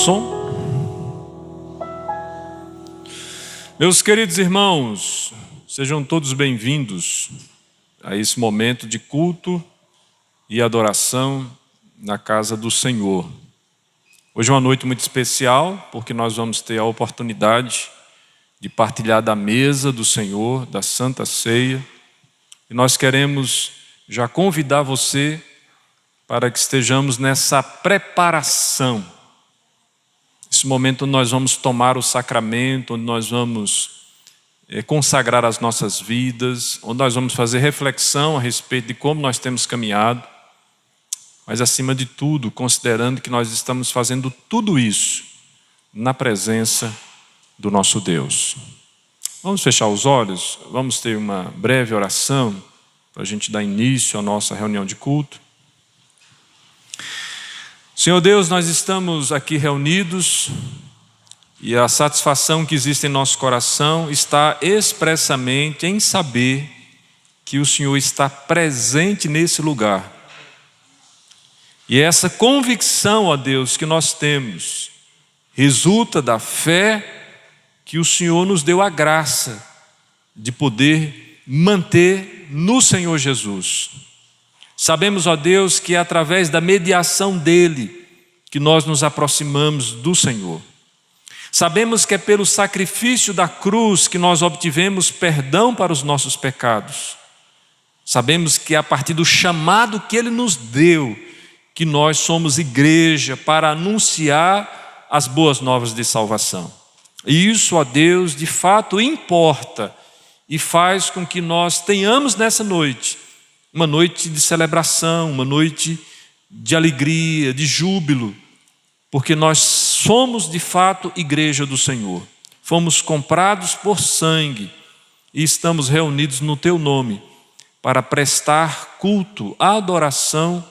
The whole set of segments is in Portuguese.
som. Meus queridos irmãos, sejam todos bem-vindos a esse momento de culto e adoração na casa do Senhor. Hoje é uma noite muito especial, porque nós vamos ter a oportunidade de partilhar da mesa do Senhor, da Santa Ceia. E nós queremos já convidar você para que estejamos nessa preparação. Nesse momento nós vamos tomar o sacramento, onde nós vamos consagrar as nossas vidas, onde nós vamos fazer reflexão a respeito de como nós temos caminhado, mas acima de tudo, considerando que nós estamos fazendo tudo isso na presença do nosso Deus. Vamos fechar os olhos, vamos ter uma breve oração para a gente dar início à nossa reunião de culto. Senhor Deus, nós estamos aqui reunidos e a satisfação que existe em nosso coração está expressamente em saber que o Senhor está presente nesse lugar. E essa convicção, ó Deus, que nós temos, resulta da fé que o Senhor nos deu a graça de poder manter no Senhor Jesus. Sabemos, ó Deus, que é através da mediação dele que nós nos aproximamos do Senhor. Sabemos que é pelo sacrifício da cruz que nós obtivemos perdão para os nossos pecados. Sabemos que é a partir do chamado que ele nos deu que nós somos igreja para anunciar as boas novas de salvação. E isso, ó Deus, de fato importa e faz com que nós tenhamos nessa noite uma noite de celebração, uma noite de alegria, de júbilo, porque nós somos de fato igreja do Senhor. Fomos comprados por sangue e estamos reunidos no teu nome para prestar culto, adoração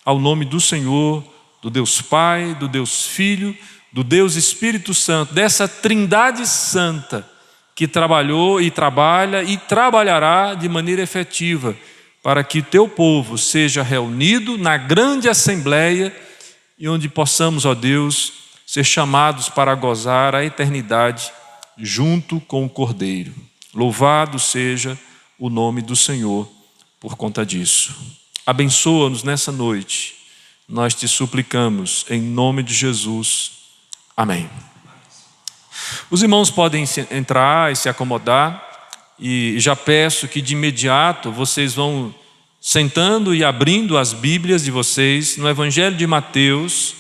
ao nome do Senhor, do Deus Pai, do Deus Filho, do Deus Espírito Santo, dessa trindade santa que trabalhou e trabalha e trabalhará de maneira efetiva para que teu povo seja reunido na grande assembleia e onde possamos, ó Deus, ser chamados para gozar a eternidade junto com o Cordeiro. Louvado seja o nome do Senhor por conta disso. Abençoa-nos nessa noite, nós te suplicamos em nome de Jesus. Amém. Os irmãos podem entrar e se acomodar. E já peço que de imediato vocês vão sentando e abrindo as Bíblias de vocês no Evangelho de Mateus,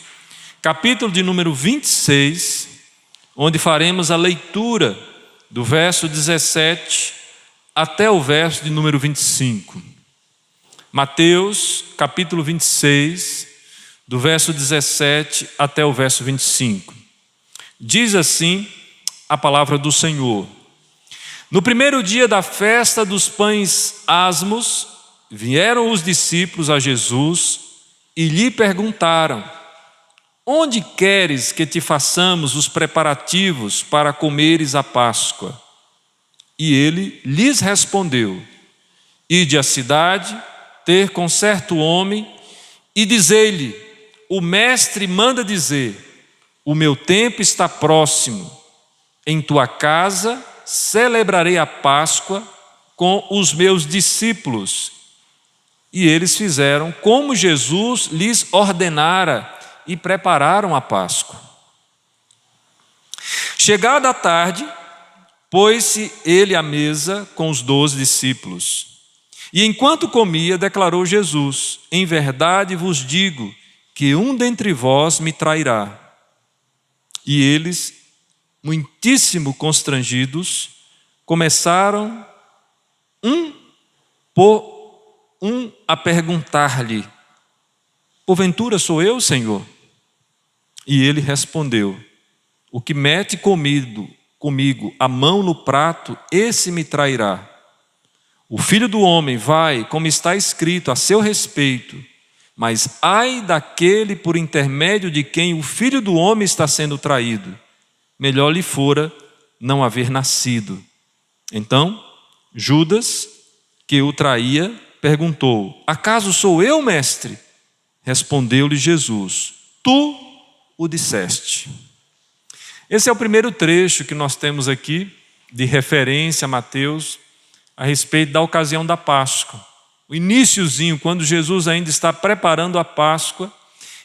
capítulo de número 26, onde faremos a leitura do verso 17 até o verso de número 25. Mateus, capítulo 26, do verso 17 até o verso 25. Diz assim a palavra do Senhor. No primeiro dia da festa dos pães asmos, vieram os discípulos a Jesus e lhe perguntaram: onde queres que te façamos os preparativos para comeres a Páscoa? E ele lhes respondeu: ide à cidade, ter com certo homem, e dizei-lhe: o mestre manda dizer, o meu tempo está próximo, em tua casa celebrarei a Páscoa com os meus discípulos. E eles fizeram como Jesus lhes ordenara e prepararam a Páscoa. Chegada a tarde, pôs-se ele à mesa com os 12 discípulos. E enquanto comia, declarou Jesus: em verdade vos digo que um dentre vós me trairá. E eles, muitíssimo constrangidos, começaram um por um a perguntar-lhe: porventura sou eu, Senhor? E ele respondeu: o que mete comigo a mão no prato, esse me trairá. O Filho do Homem vai, como está escrito a seu respeito, mas ai daquele por intermédio de quem o Filho do Homem está sendo traído. Melhor lhe fora não haver nascido. Então, Judas, que o traía, perguntou: acaso sou eu, mestre? Respondeu-lhe Jesus: tu o disseste. Esse é o primeiro trecho que nós temos aqui, de referência a Mateus, a respeito da ocasião da Páscoa. O iniciozinho, quando Jesus ainda está preparando a Páscoa,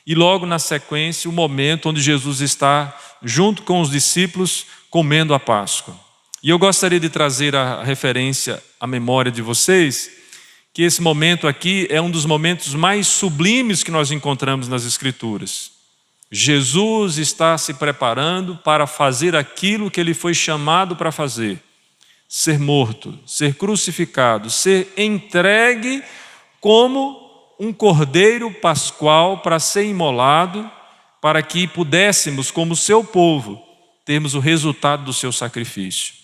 e logo na sequência, o momento onde Jesus está junto com os discípulos comendo a Páscoa. E eu gostaria de trazer a referência à memória de vocês, que esse momento aqui é um dos momentos mais sublimes que nós encontramos nas Escrituras. Jesus está se preparando para fazer aquilo que ele foi chamado para fazer: ser morto, ser crucificado, ser entregue como um cordeiro pascual para ser imolado, para que pudéssemos, como seu povo, termos o resultado do seu sacrifício.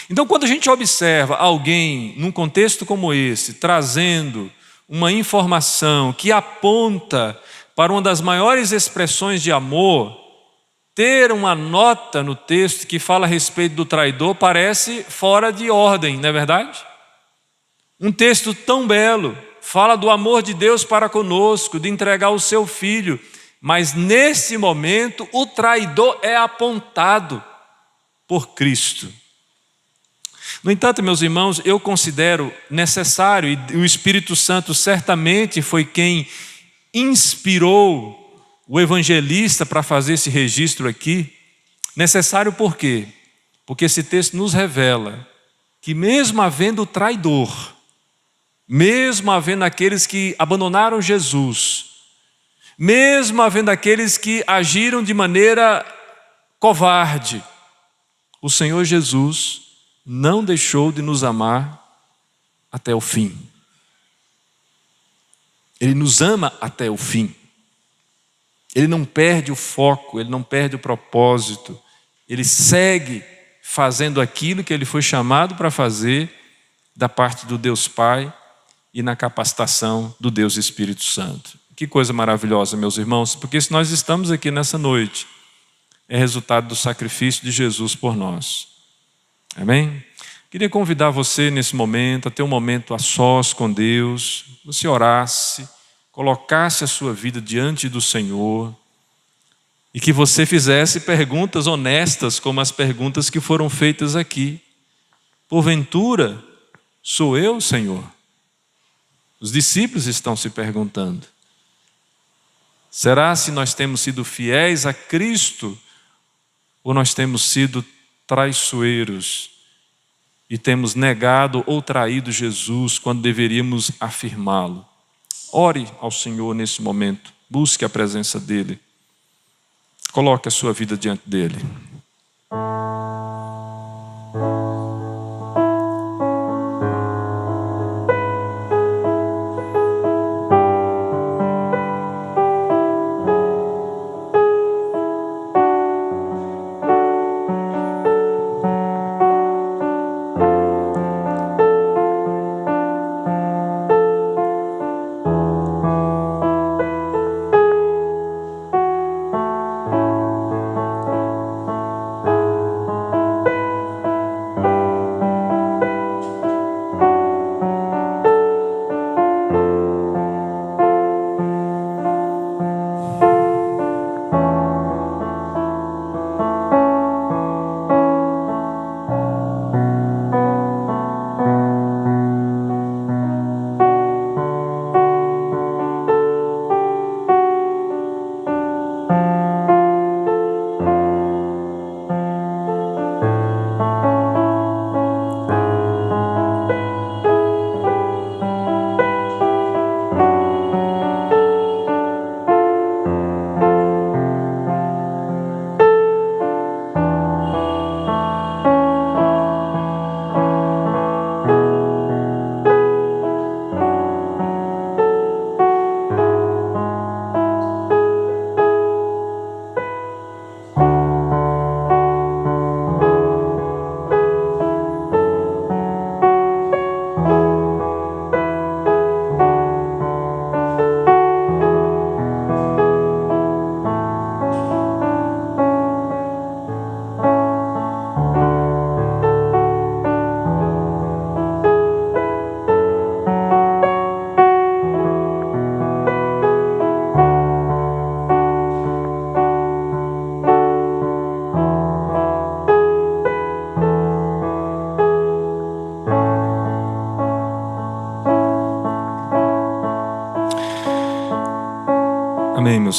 Então, quando a gente observa alguém num contexto como esse, trazendo uma informação que aponta para uma das maiores expressões de amor, ter uma nota no texto que fala a respeito do traidor parece fora de ordem, não é verdade? Um texto tão belo, fala do amor de Deus para conosco, de entregar o seu filho, mas nesse momento o traidor é apontado por Cristo. No entanto, meus irmãos, eu considero necessário, e o Espírito Santo certamente foi quem inspirou o evangelista para fazer esse registro aqui. Necessário por quê? Porque esse texto nos revela que mesmo havendo o traidor, mesmo havendo aqueles que abandonaram Jesus, mesmo havendo aqueles que agiram de maneira covarde, o Senhor Jesus não deixou de nos amar até o fim. Ele nos ama até o fim. Ele não perde o foco, ele não perde o propósito. Ele segue fazendo aquilo que ele foi chamado para fazer da parte do Deus Pai e na capacitação do Deus Espírito Santo. Que coisa maravilhosa, meus irmãos, porque se nós estamos aqui nessa noite, é resultado do sacrifício de Jesus por nós. Amém? Queria convidar você nesse momento a ter um momento a sós com Deus, você orasse, colocasse a sua vida diante do Senhor e que você fizesse perguntas honestas como as perguntas que foram feitas aqui. Porventura, sou eu, Senhor? Os discípulos estão se perguntando. Será se nós temos sido fiéis a Cristo ou nós temos sido traiçoeiros e temos negado ou traído Jesus quando deveríamos afirmá-lo? Ore ao Senhor nesse momento, busque a presença dEle, coloque a sua vida diante dEle.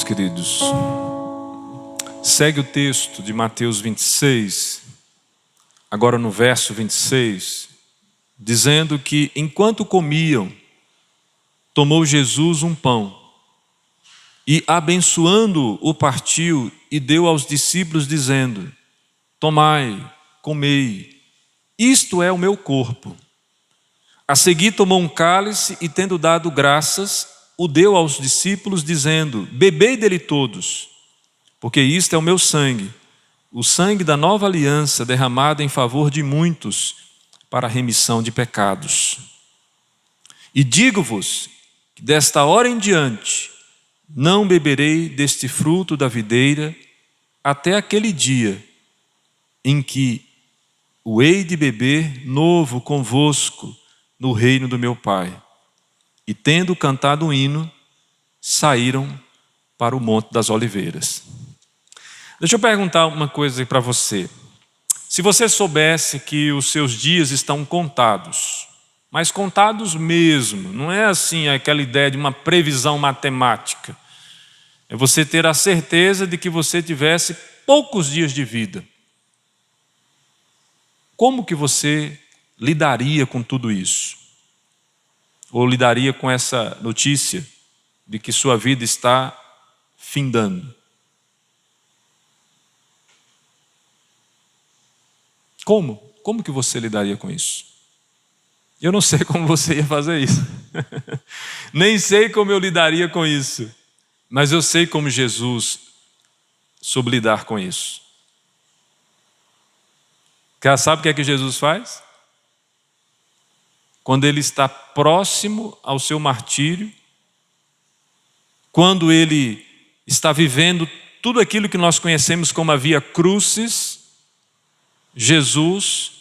queridos. Segue o texto de Mateus 26, agora no verso 26, dizendo que enquanto comiam, tomou Jesus um pão e, abençoando, o partiu e deu aos discípulos, dizendo: tomai, comei, isto é o meu corpo. A seguir tomou um cálice e, tendo dado graças, o deu aos discípulos, dizendo: bebei dele todos, porque isto é o meu sangue, o sangue da nova aliança, derramado em favor de muitos para a remissão de pecados. E digo-vos que desta hora em diante não beberei deste fruto da videira até aquele dia em que o hei de beber novo convosco no reino do meu Pai. E tendo cantado um hino, saíram para o Monte das Oliveiras. Deixa eu perguntar uma coisa para você. Se você soubesse que os seus dias estão contados, mas contados mesmo, não é assim aquela ideia de uma previsão matemática, é você ter a certeza de que você tivesse poucos dias de vida. Como que você lidaria com tudo isso? Ou lidaria com essa notícia de que sua vida está findando? Como? Como que você lidaria com isso? Eu não sei como você ia fazer isso. Nem sei como eu lidaria com isso. Mas eu sei como Jesus soube lidar com isso. Sabe o que é que Jesus faz? Quando ele está próximo ao seu martírio, quando ele está vivendo tudo aquilo que nós conhecemos como a via crucis, Jesus,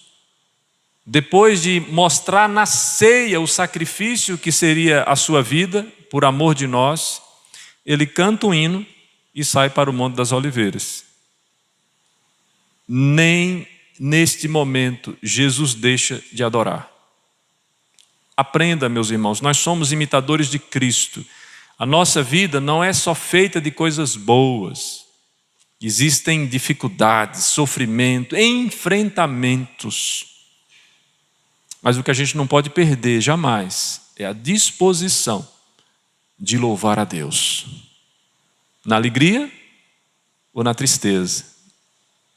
depois de mostrar na ceia o sacrifício que seria a sua vida, por amor de nós, ele canta um hino e sai para o Monte das Oliveiras. Nem neste momento Jesus deixa de adorar. Aprenda, meus irmãos, nós somos imitadores de Cristo. A nossa vida não é só feita de coisas boas. Existem dificuldades, sofrimento, enfrentamentos. Mas o que a gente não pode perder jamais é a disposição de louvar a Deus. Na alegria ou na tristeza?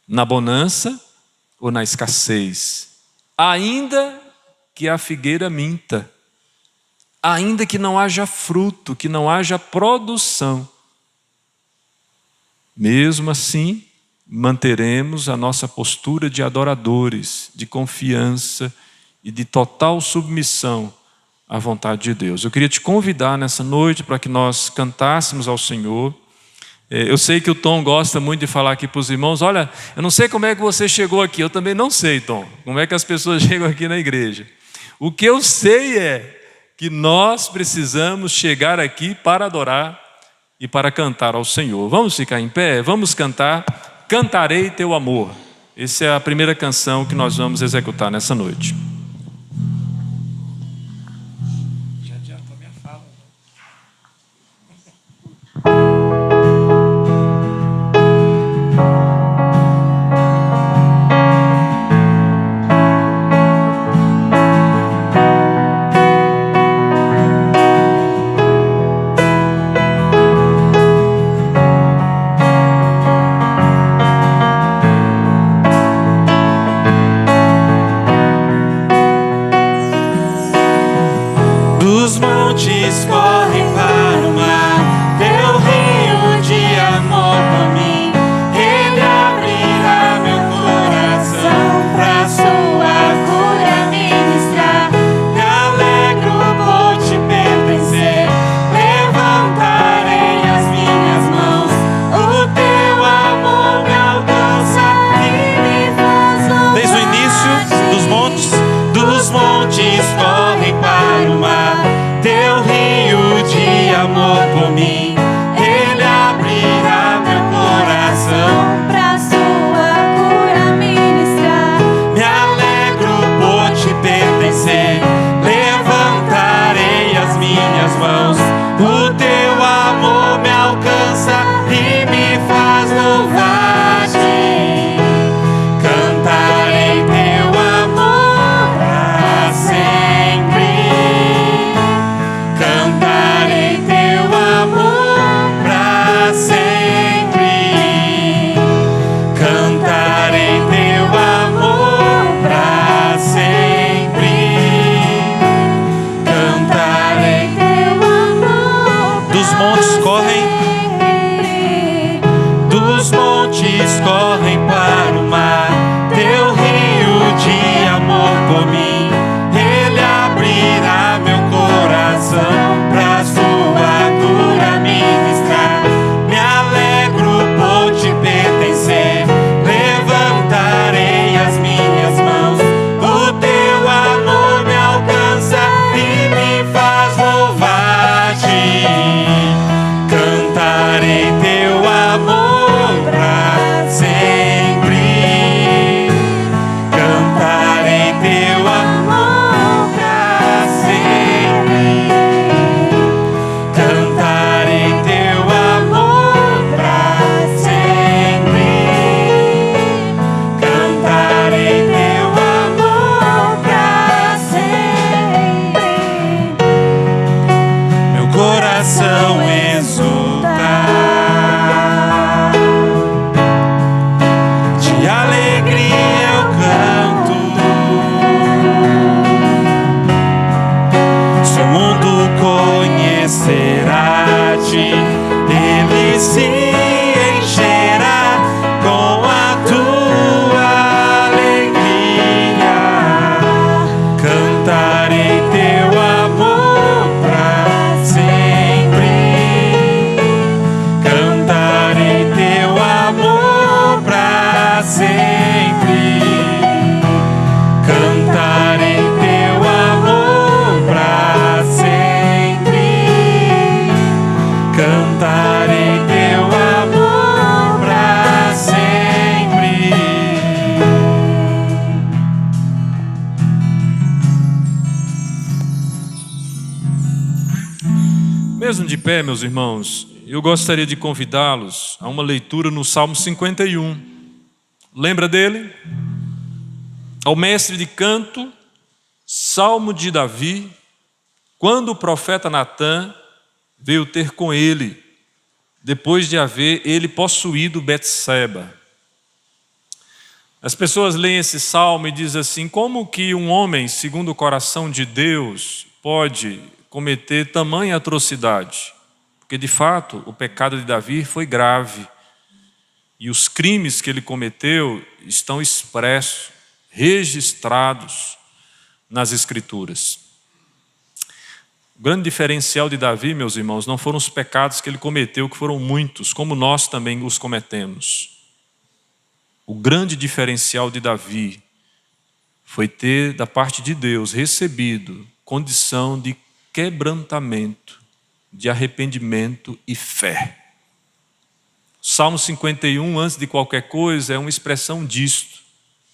Na bonança ou na escassez? Ainda que a figueira minta, ainda que não haja fruto, que não haja produção, mesmo assim, manteremos a nossa postura de adoradores, de confiança e de total submissão à vontade de Deus. Eu queria te convidar nessa noite para que nós cantássemos ao Senhor. Eu sei que o Tom gosta muito de falar aqui para os irmãos: olha, eu não sei como é que você chegou aqui. Eu também não sei, Tom, como é que as pessoas chegam aqui na igreja. O que eu sei é que nós precisamos chegar aqui para adorar e para cantar ao Senhor. Vamos ficar em pé? Vamos cantar Cantarei Teu Amor. Essa é a primeira canção que nós vamos executar nessa noite. Já adiantou minha fala. se encherá com a tua alegria. Cantarei teu amor para sempre. Cantarei teu amor para sempre. Cantarei teu amor para sempre. Cantarei teu amor para sempre. Mesmo de pé, meus irmãos, eu gostaria de convidá-los a uma leitura no Salmo 51. Lembra dele? Ao mestre de canto, Salmo de Davi, quando o profeta Natã veio ter com ele, depois de haver ele possuído Betseba. As pessoas leem esse salmo e dizem assim: como que um homem, segundo o coração de Deus, pode cometer tamanha atrocidade? Porque de fato o pecado de Davi foi grave, e os crimes que ele cometeu estão expressos, registrados nas Escrituras. O grande diferencial de Davi, meus irmãos, não foram os pecados que ele cometeu, que foram muitos, como nós também os cometemos. O grande diferencial de Davi foi ter, da parte de Deus, recebido condição de quebrantamento, de arrependimento e fé. Salmo 51, antes de qualquer coisa, é uma expressão disto,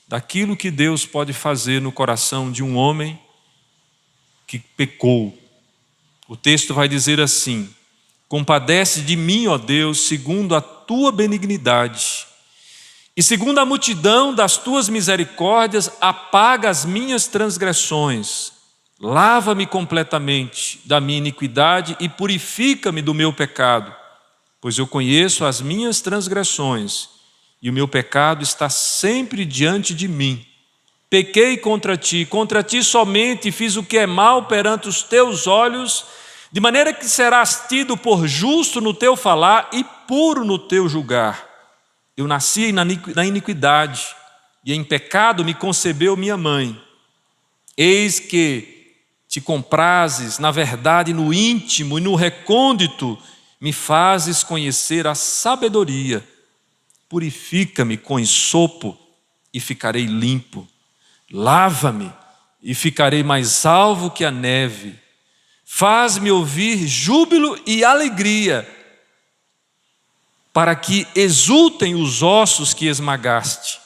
daquilo que Deus pode fazer no coração de um homem que pecou. O texto vai dizer assim: compadece de mim, ó Deus, segundo a tua benignidade, e segundo a multidão das tuas misericórdias, apaga as minhas transgressões. Lava-me completamente da minha iniquidade e purifica-me do meu pecado, pois eu conheço as minhas transgressões e o meu pecado está sempre diante de mim. Pequei contra ti somente fiz o que é mal perante os teus olhos, de maneira que serás tido por justo no teu falar e puro no teu julgar. Eu nasci na iniquidade, e em pecado me concebeu minha mãe. Eis que te comprazes, na verdade, no íntimo e no recôndito, me fazes conhecer a sabedoria. Purifica-me com ensopo e ficarei limpo. Lava-me e ficarei mais alvo que a neve. Faz-me ouvir júbilo e alegria, para que exultem os ossos que esmagaste.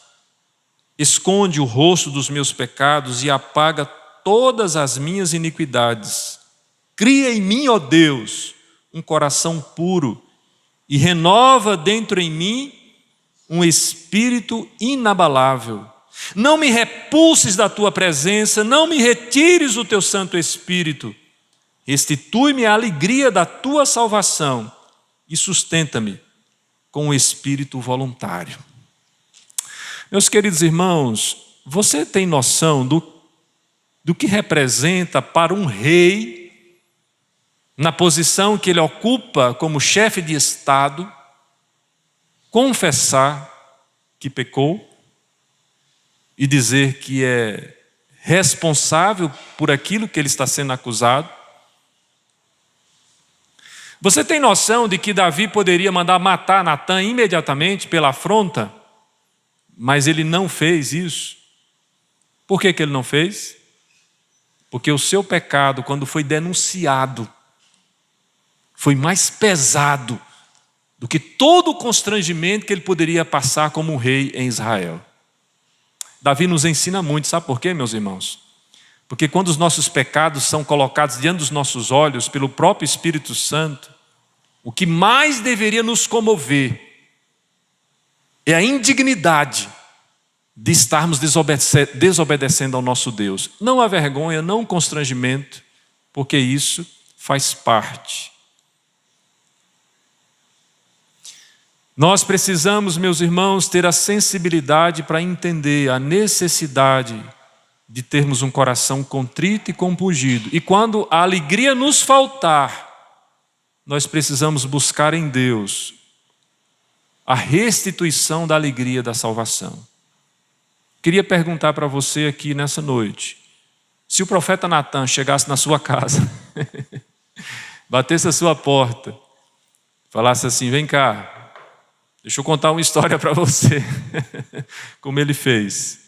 Esconde o rosto dos meus pecados e apaga todas as minhas iniquidades. Cria em mim, ó Deus, um coração puro e renova dentro em mim um espírito inabalável. Não me repulses da tua presença, não me retires o teu Santo Espírito. Restitui-me a alegria da tua salvação e sustenta-me com o espírito voluntário. Meus queridos irmãos, você tem noção do que representa para um rei, na posição que ele ocupa como chefe de Estado, confessar que pecou e dizer que é responsável por aquilo que ele está sendo acusado? Você tem noção de que Davi poderia mandar matar Natã imediatamente pela afronta, mas ele não fez isso? Por que ele não fez? Porque o seu pecado, quando foi denunciado, foi mais pesado do que todo o constrangimento que ele poderia passar como um rei em Israel. Davi nos ensina muito, sabe por quê, meus irmãos? Porque quando os nossos pecados são colocados diante dos nossos olhos pelo próprio Espírito Santo, o que mais deveria nos comover é a indignidade de estarmos desobedecendo ao nosso Deus. Não a vergonha, não o constrangimento, porque isso faz parte. Nós precisamos, meus irmãos, ter a sensibilidade para entender a necessidade de termos um coração contrito e compungido. E quando a alegria nos faltar, nós precisamos buscar em Deus a restituição da alegria da salvação. Queria perguntar para você aqui nessa noite, se o profeta Natan chegasse na sua casa, batesse a sua porta, falasse assim: vem cá, deixa eu contar uma história para você, como ele fez.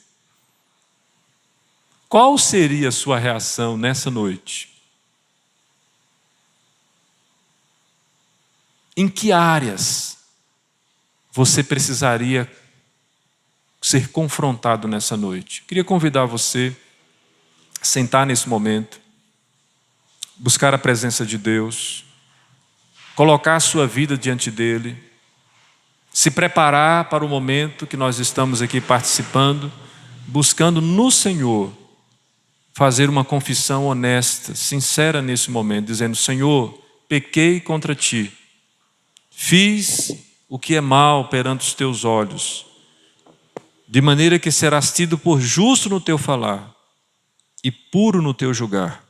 Qual seria a sua reação nessa noite? Em que áreas você precisaria ser confrontado nessa noite? Queria convidar você a sentar nesse momento, buscar a presença de Deus, colocar a sua vida diante dele, se preparar para o momento que nós estamos aqui participando, buscando no Senhor fazer uma confissão honesta, sincera nesse momento, dizendo: Senhor, pequei contra ti, fiz o que é mal perante os teus olhos, de maneira que serás tido por justo no teu falar e puro no teu julgar.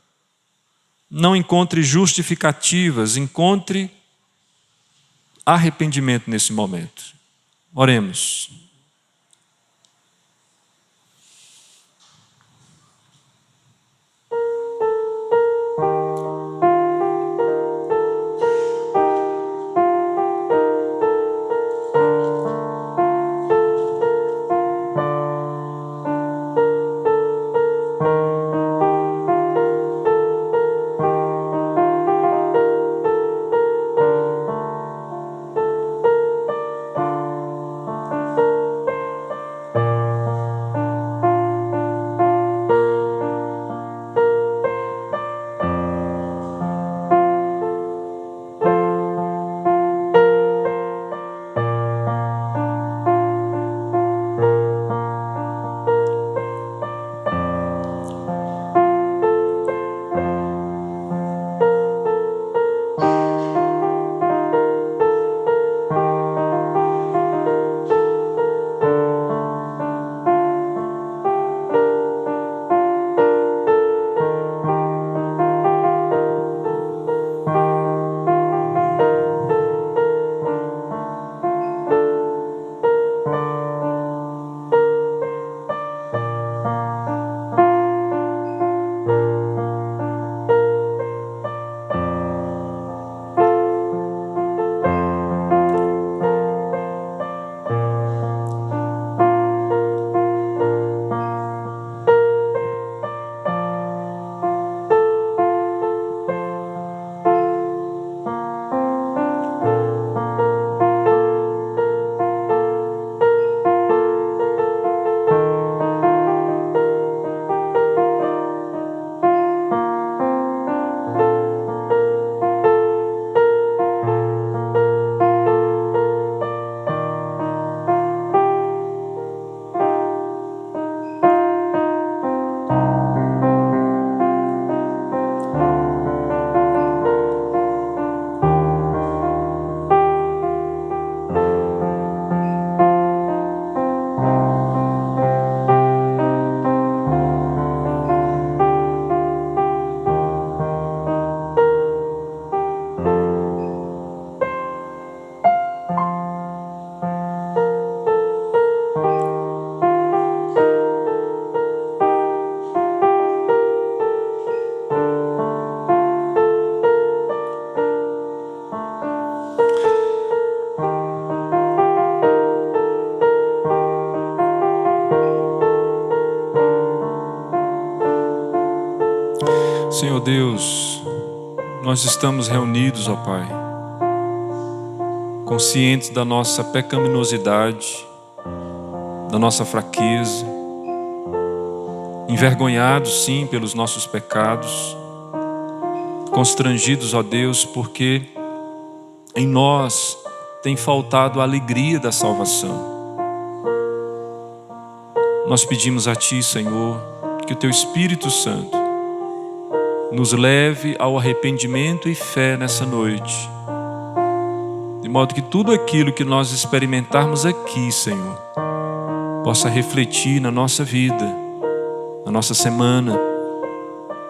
Não encontre justificativas, encontre arrependimento nesse momento. Oremos. Senhor Deus, nós estamos reunidos, ó Pai, conscientes da nossa pecaminosidade, da nossa fraqueza, envergonhados sim pelos nossos pecados, constrangidos, ó Deus, porque em nós tem faltado a alegria da salvação. Nós pedimos a Ti, Senhor, que o Teu Espírito Santo nos leve ao arrependimento e fé nessa noite, de modo que tudo aquilo que nós experimentarmos aqui, Senhor, possa refletir na nossa vida, na nossa semana,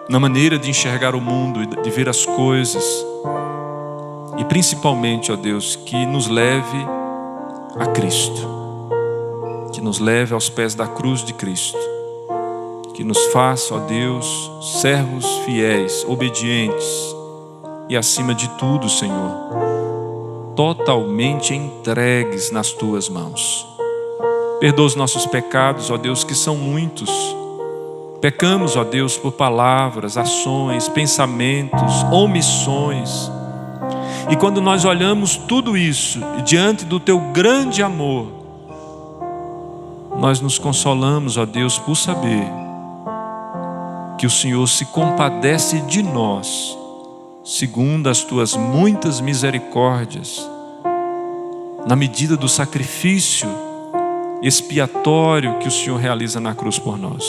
na maneira de enxergar o mundo, de ver as coisas, e principalmente, ó Deus, que nos leve a Cristo, que nos leve aos pés da cruz de Cristo, que nos faça, ó Deus, servos fiéis, obedientes e, acima de tudo, Senhor, totalmente entregues nas Tuas mãos. Perdoa os nossos pecados, ó Deus, que são muitos. Pecamos, ó Deus, por palavras, ações, pensamentos, omissões. E quando nós olhamos tudo isso diante do Teu grande amor, nós nos consolamos, ó Deus, por saber que o Senhor se compadece de nós, segundo as Tuas muitas misericórdias, na medida do sacrifício expiatório que o Senhor realiza na cruz por nós.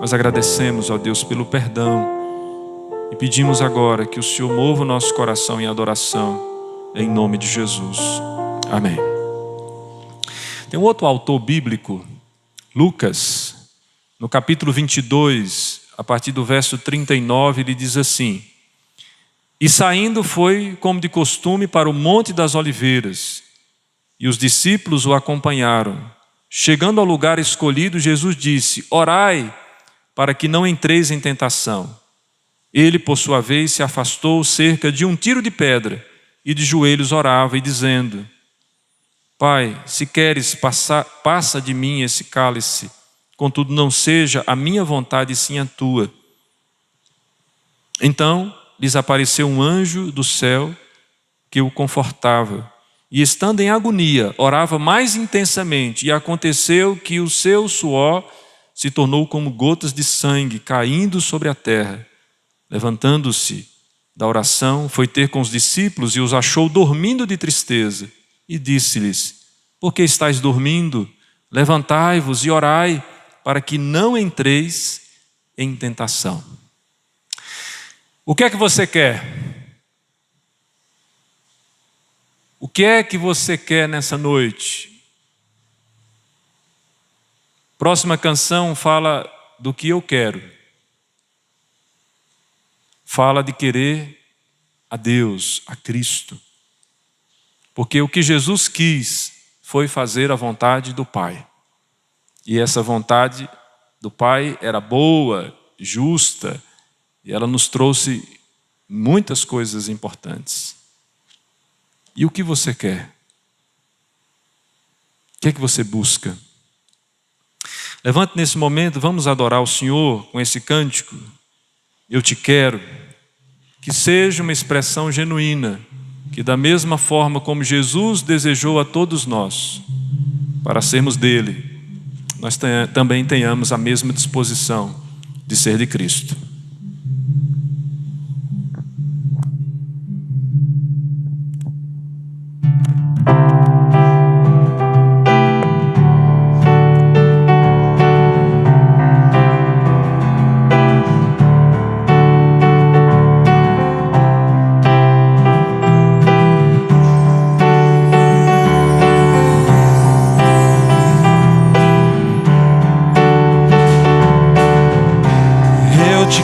Nós agradecemos, ó Deus, pelo perdão e pedimos agora que o Senhor mova o nosso coração em adoração, em nome de Jesus. Amém. Tem um outro autor bíblico, Lucas, no capítulo 22, a partir do verso 39, ele diz assim: E saindo foi, como de costume, para o Monte das Oliveiras, e os discípulos o acompanharam. Chegando ao lugar escolhido, Jesus disse: Orai, para que não entreis em tentação. Ele, por sua vez, se afastou cerca de um tiro de pedra, e de joelhos orava, e dizendo: Pai, se queres, passa de mim esse cálice, contudo não seja a minha vontade, sim a tua. Então lhes apareceu um anjo do céu que o confortava, e estando em agonia, orava mais intensamente, e aconteceu que o seu suor se tornou como gotas de sangue caindo sobre a terra. Levantando-se da oração, foi ter com os discípulos e os achou dormindo de tristeza, e disse-lhes: Por que estáis dormindo? Levantai-vos e orai, para que não entreis em tentação. O que é que você quer? O que é que você quer nessa noite? Próxima canção fala do que eu quero. Fala de querer a Deus, a Cristo. Porque o que Jesus quis foi fazer a vontade do Pai. E essa vontade do Pai era boa, justa, e ela nos trouxe muitas coisas importantes. E o que você quer? O que é que você busca? Levante nesse momento, vamos adorar o Senhor com esse cântico. Eu te quero. Que seja uma expressão genuína, que da mesma forma como Jesus desejou a todos nós, para sermos dele, nós também tenhamos a mesma disposição de ser de Cristo. Eu te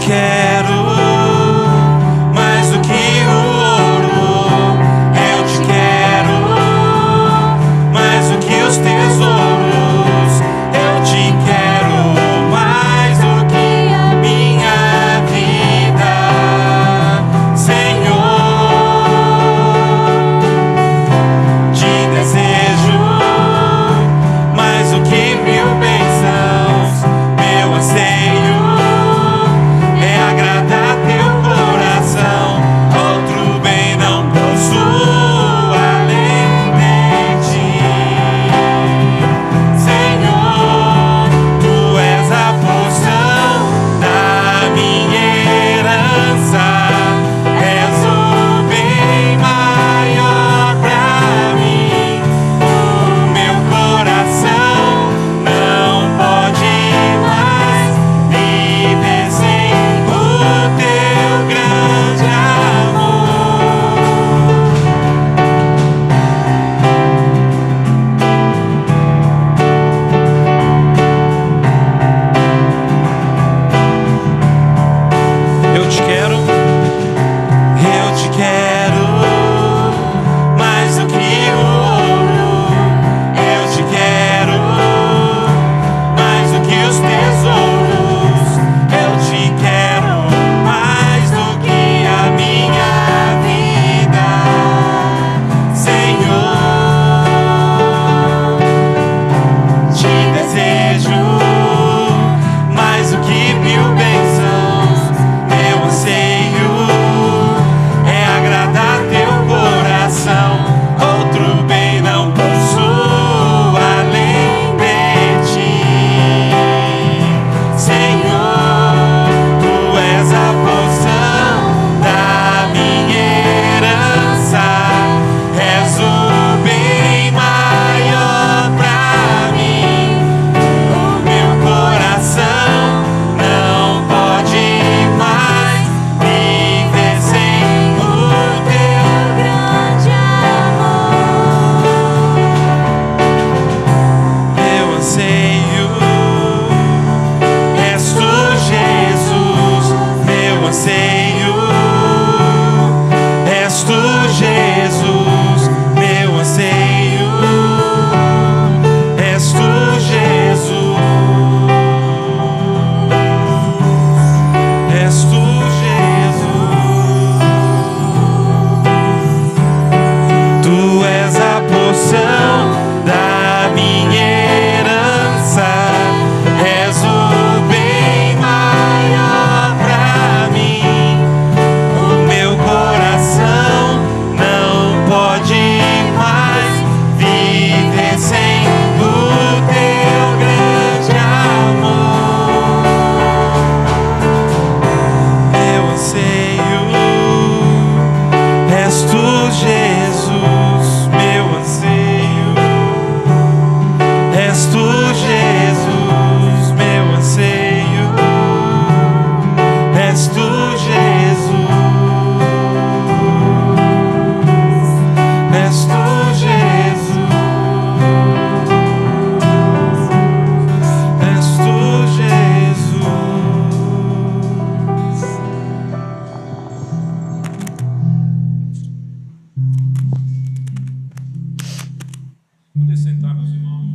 Poder sentar, meus irmãos.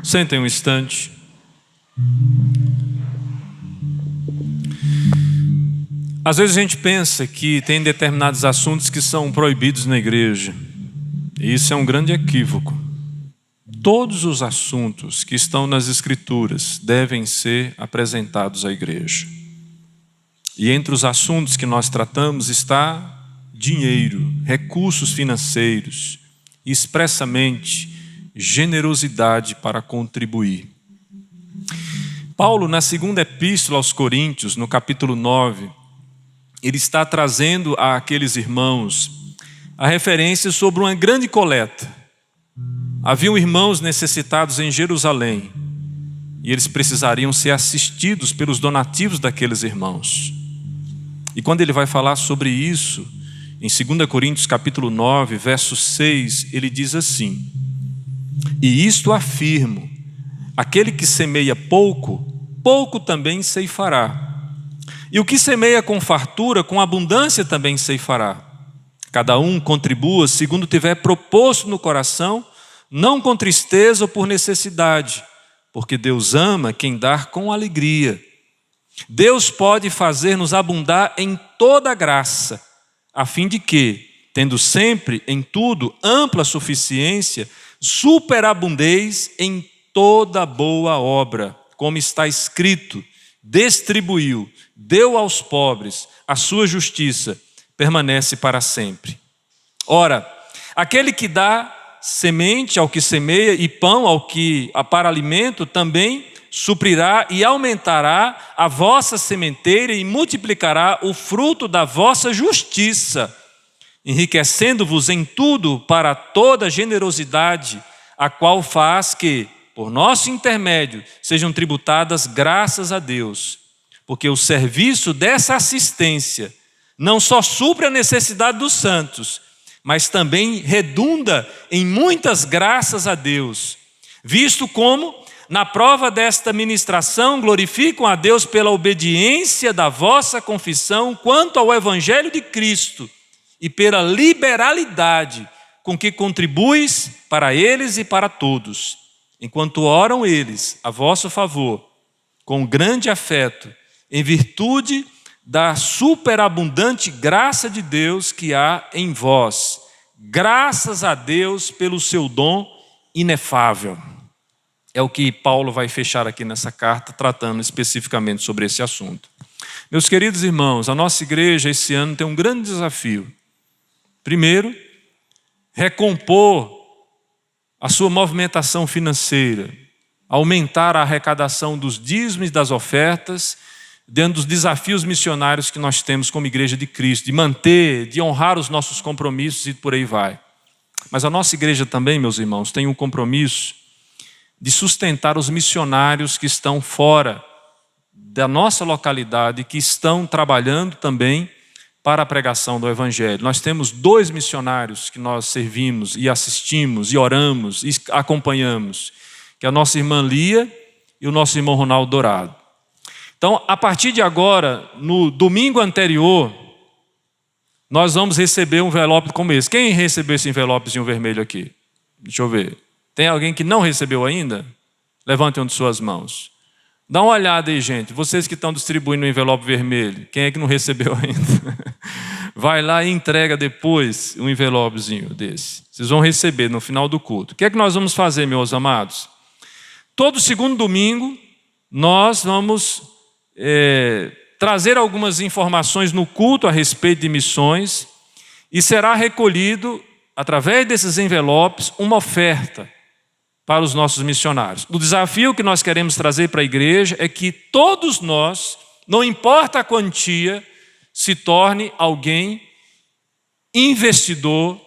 Sentem um instante. Às vezes a gente pensa que tem determinados assuntos que são proibidos na igreja. E isso é um grande equívoco. Todos os assuntos que estão nas Escrituras devem ser apresentados à igreja. E entre os assuntos que nós tratamos está dinheiro, recursos financeiros, e expressamente generosidade para contribuir. Paulo, na segunda epístola aos Coríntios, no capítulo 9, ele está trazendo àqueles irmãos a referência sobre uma grande coleta. Haviam irmãos necessitados em Jerusalém e eles precisariam ser assistidos pelos donativos daqueles irmãos. E quando ele vai falar sobre isso, em 2 Coríntios capítulo 9, verso 6, ele diz assim: e isto afirmo, aquele que semeia pouco, pouco também ceifará. E o que semeia com fartura, com abundância também ceifará. Cada um contribua segundo tiver proposto no coração, não com tristeza ou por necessidade, porque Deus ama quem dá com alegria. Deus pode fazer-nos abundar em toda graça, a fim de que, tendo sempre em tudo ampla suficiência, superabundeis em toda boa obra, como está escrito: distribuiu, deu aos pobres, a sua justiça permanece para sempre. Ora, aquele que dá semente ao que semeia e pão ao que para alimento, também suprirá e aumentará a vossa sementeira e multiplicará o fruto da vossa justiça, enriquecendo-vos em tudo para toda generosidade, a qual faz que, por nosso intermédio, sejam tributadas graças a Deus, porque o serviço dessa assistência não só supre a necessidade dos santos, mas também redunda em muitas graças a Deus, visto como, na prova desta ministração, glorificam a Deus pela obediência da vossa confissão quanto ao Evangelho de Cristo e pela liberalidade com que contribuis para eles e para todos, enquanto oram eles a vosso favor, com grande afeto, em virtude da superabundante graça de Deus que há em vós. Graças a Deus pelo seu dom inefável. É o que Paulo vai fechar aqui nessa carta, tratando especificamente sobre esse assunto. Meus queridos irmãos, a nossa igreja esse ano tem um grande desafio. Primeiro, recompor a sua movimentação financeira, aumentar a arrecadação dos dízimos e das ofertas, dentro dos desafios missionários que nós temos como Igreja de Cristo, de manter, de honrar os nossos compromissos e por aí vai. Mas a nossa igreja também, meus irmãos, tem um compromisso de sustentar os missionários que estão fora da nossa localidade, que estão trabalhando também para a pregação do Evangelho. Nós temos 2 missionários que nós servimos e assistimos e oramos e acompanhamos, que é a nossa irmã Lia e o nosso irmão Ronaldo Dourado. Então, a partir de agora, no domingo anterior, nós vamos receber um envelope como esse. Quem recebeu esse envelopezinho vermelho aqui? Deixa eu ver. Tem alguém que não recebeu ainda? Levante uma de suas mãos. Dá uma olhada aí, gente. Vocês que estão distribuindo o envelope vermelho, quem é que não recebeu ainda? Vai lá e entrega depois um envelopezinho desse. Vocês vão receber no final do culto. O que é que nós vamos fazer, meus amados? Todo segundo domingo, nós vamos trazer algumas informações no culto a respeito de missões e será recolhido, através desses envelopes, uma oferta para os nossos missionários. O desafio que nós queremos trazer para a igreja é que todos nós, não importa a quantia, se torne alguém investidor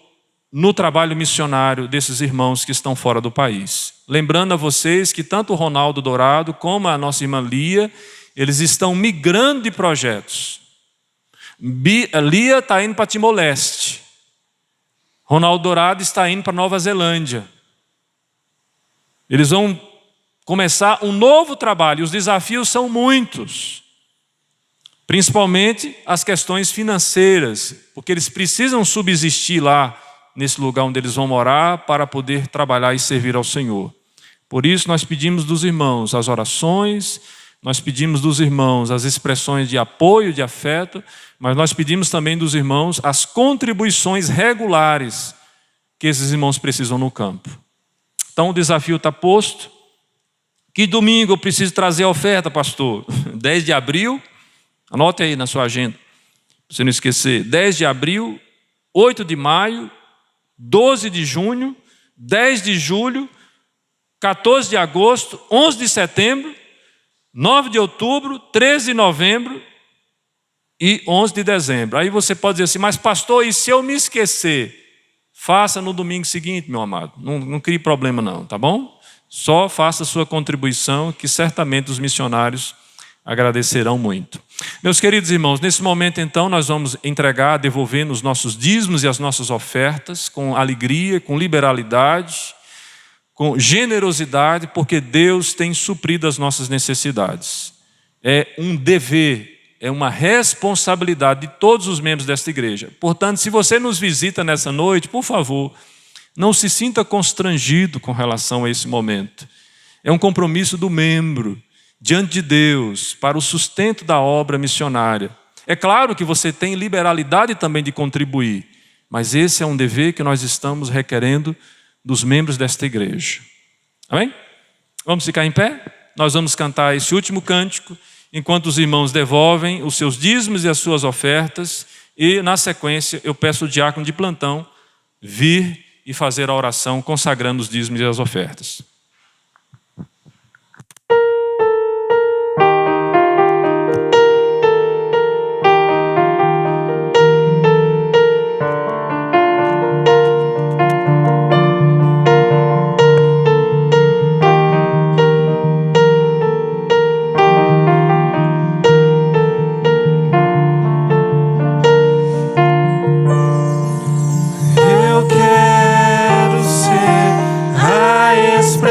no trabalho missionário desses irmãos que estão fora do país. Lembrando a vocês que tanto o Ronaldo Dourado como a nossa irmã Lia, eles estão migrando de projetos. Lia está indo para Timor-Leste. Ronaldo Dourado está indo para Nova Zelândia. Eles vão começar um novo trabalho. Os desafios são muitos. Principalmente as questões financeiras, porque eles precisam subsistir lá nesse lugar onde eles vão morar para poder trabalhar e servir ao Senhor. Por isso nós pedimos dos irmãos as orações, nós pedimos dos irmãos as expressões de apoio, de afeto, mas nós pedimos também dos irmãos as contribuições regulares que esses irmãos precisam no campo. Então o desafio está posto. Que domingo eu preciso trazer a oferta, pastor? 10 de abril, anote aí na sua agenda, para você não esquecer. 10 de abril, 8 de maio, 12 de junho, 10 de julho, 14 de agosto, 11 de setembro, 9 de outubro, 13 de novembro e 11 de dezembro. Aí você pode dizer assim, mas pastor, e se eu me esquecer? Faça no domingo seguinte, meu amado. Não crie problema não, tá bom? Só faça a sua contribuição, que certamente os missionários agradecerão muito. Meus queridos irmãos, nesse momento então nós vamos entregar, devolvendo os nossos dízimos e as nossas ofertas com alegria, com liberalidade, com generosidade, porque Deus tem suprido as nossas necessidades. É um dever, é uma responsabilidade de todos os membros desta igreja. Portanto, se você nos visita nessa noite, por favor, não se sinta constrangido com relação a esse momento. É um compromisso do membro diante de Deus para o sustento da obra missionária. É claro que você tem liberalidade também de contribuir, mas esse é um dever que nós estamos requerendo dos membros desta igreja. Amém? Vamos ficar em pé? Nós vamos cantar esse último cântico, enquanto os irmãos devolvem os seus dízimos e as suas ofertas, e na sequência eu peço o diácono de plantão vir e fazer a oração consagrando os dízimos e as ofertas. Eu quero ser a expressão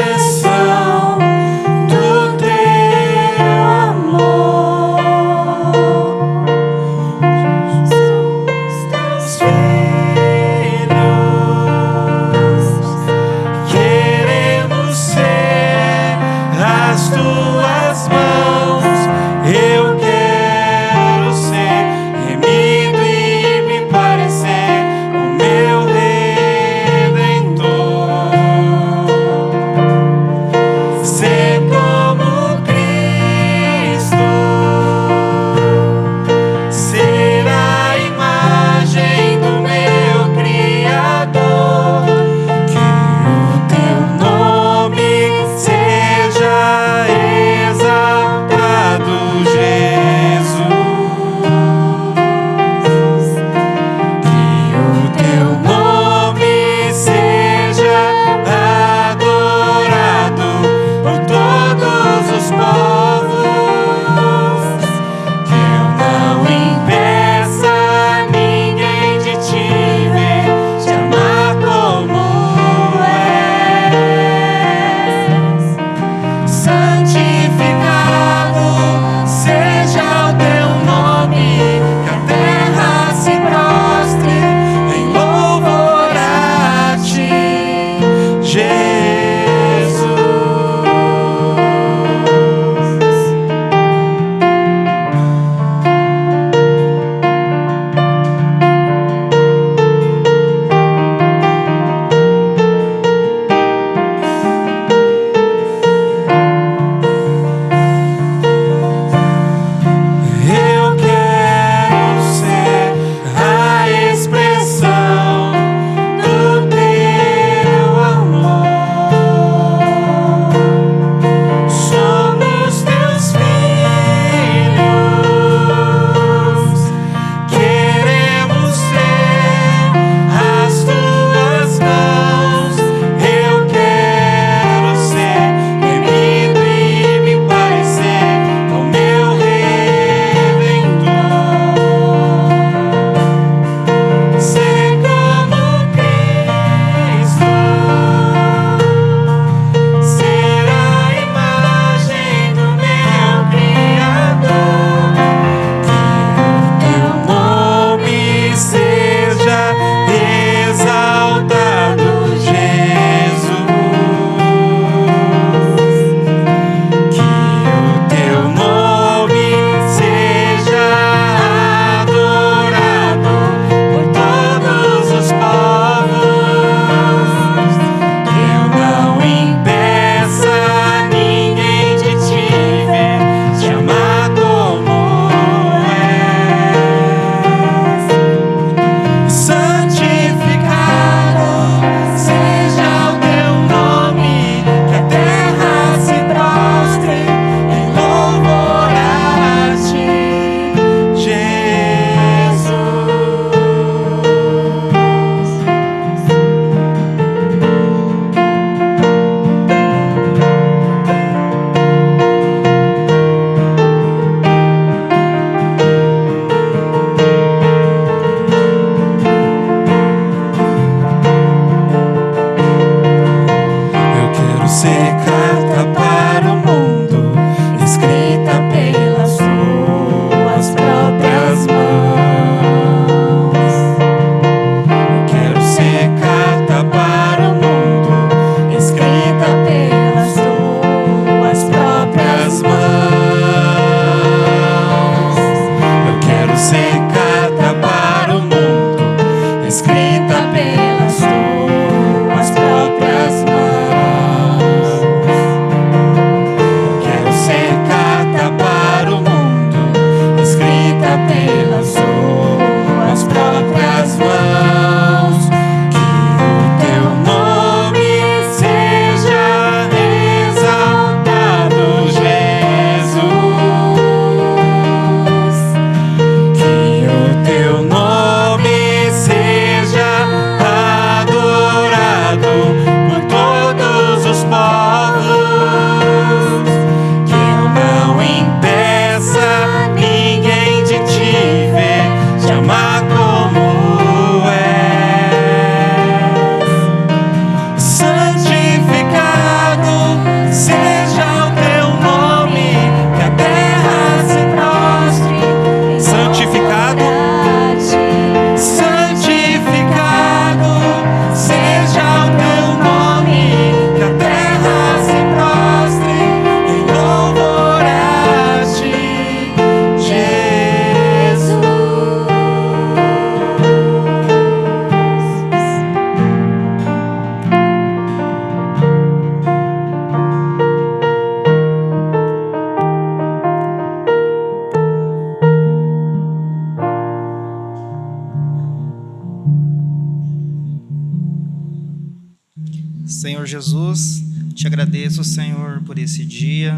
Jesus, te agradeço, Senhor, por esse dia.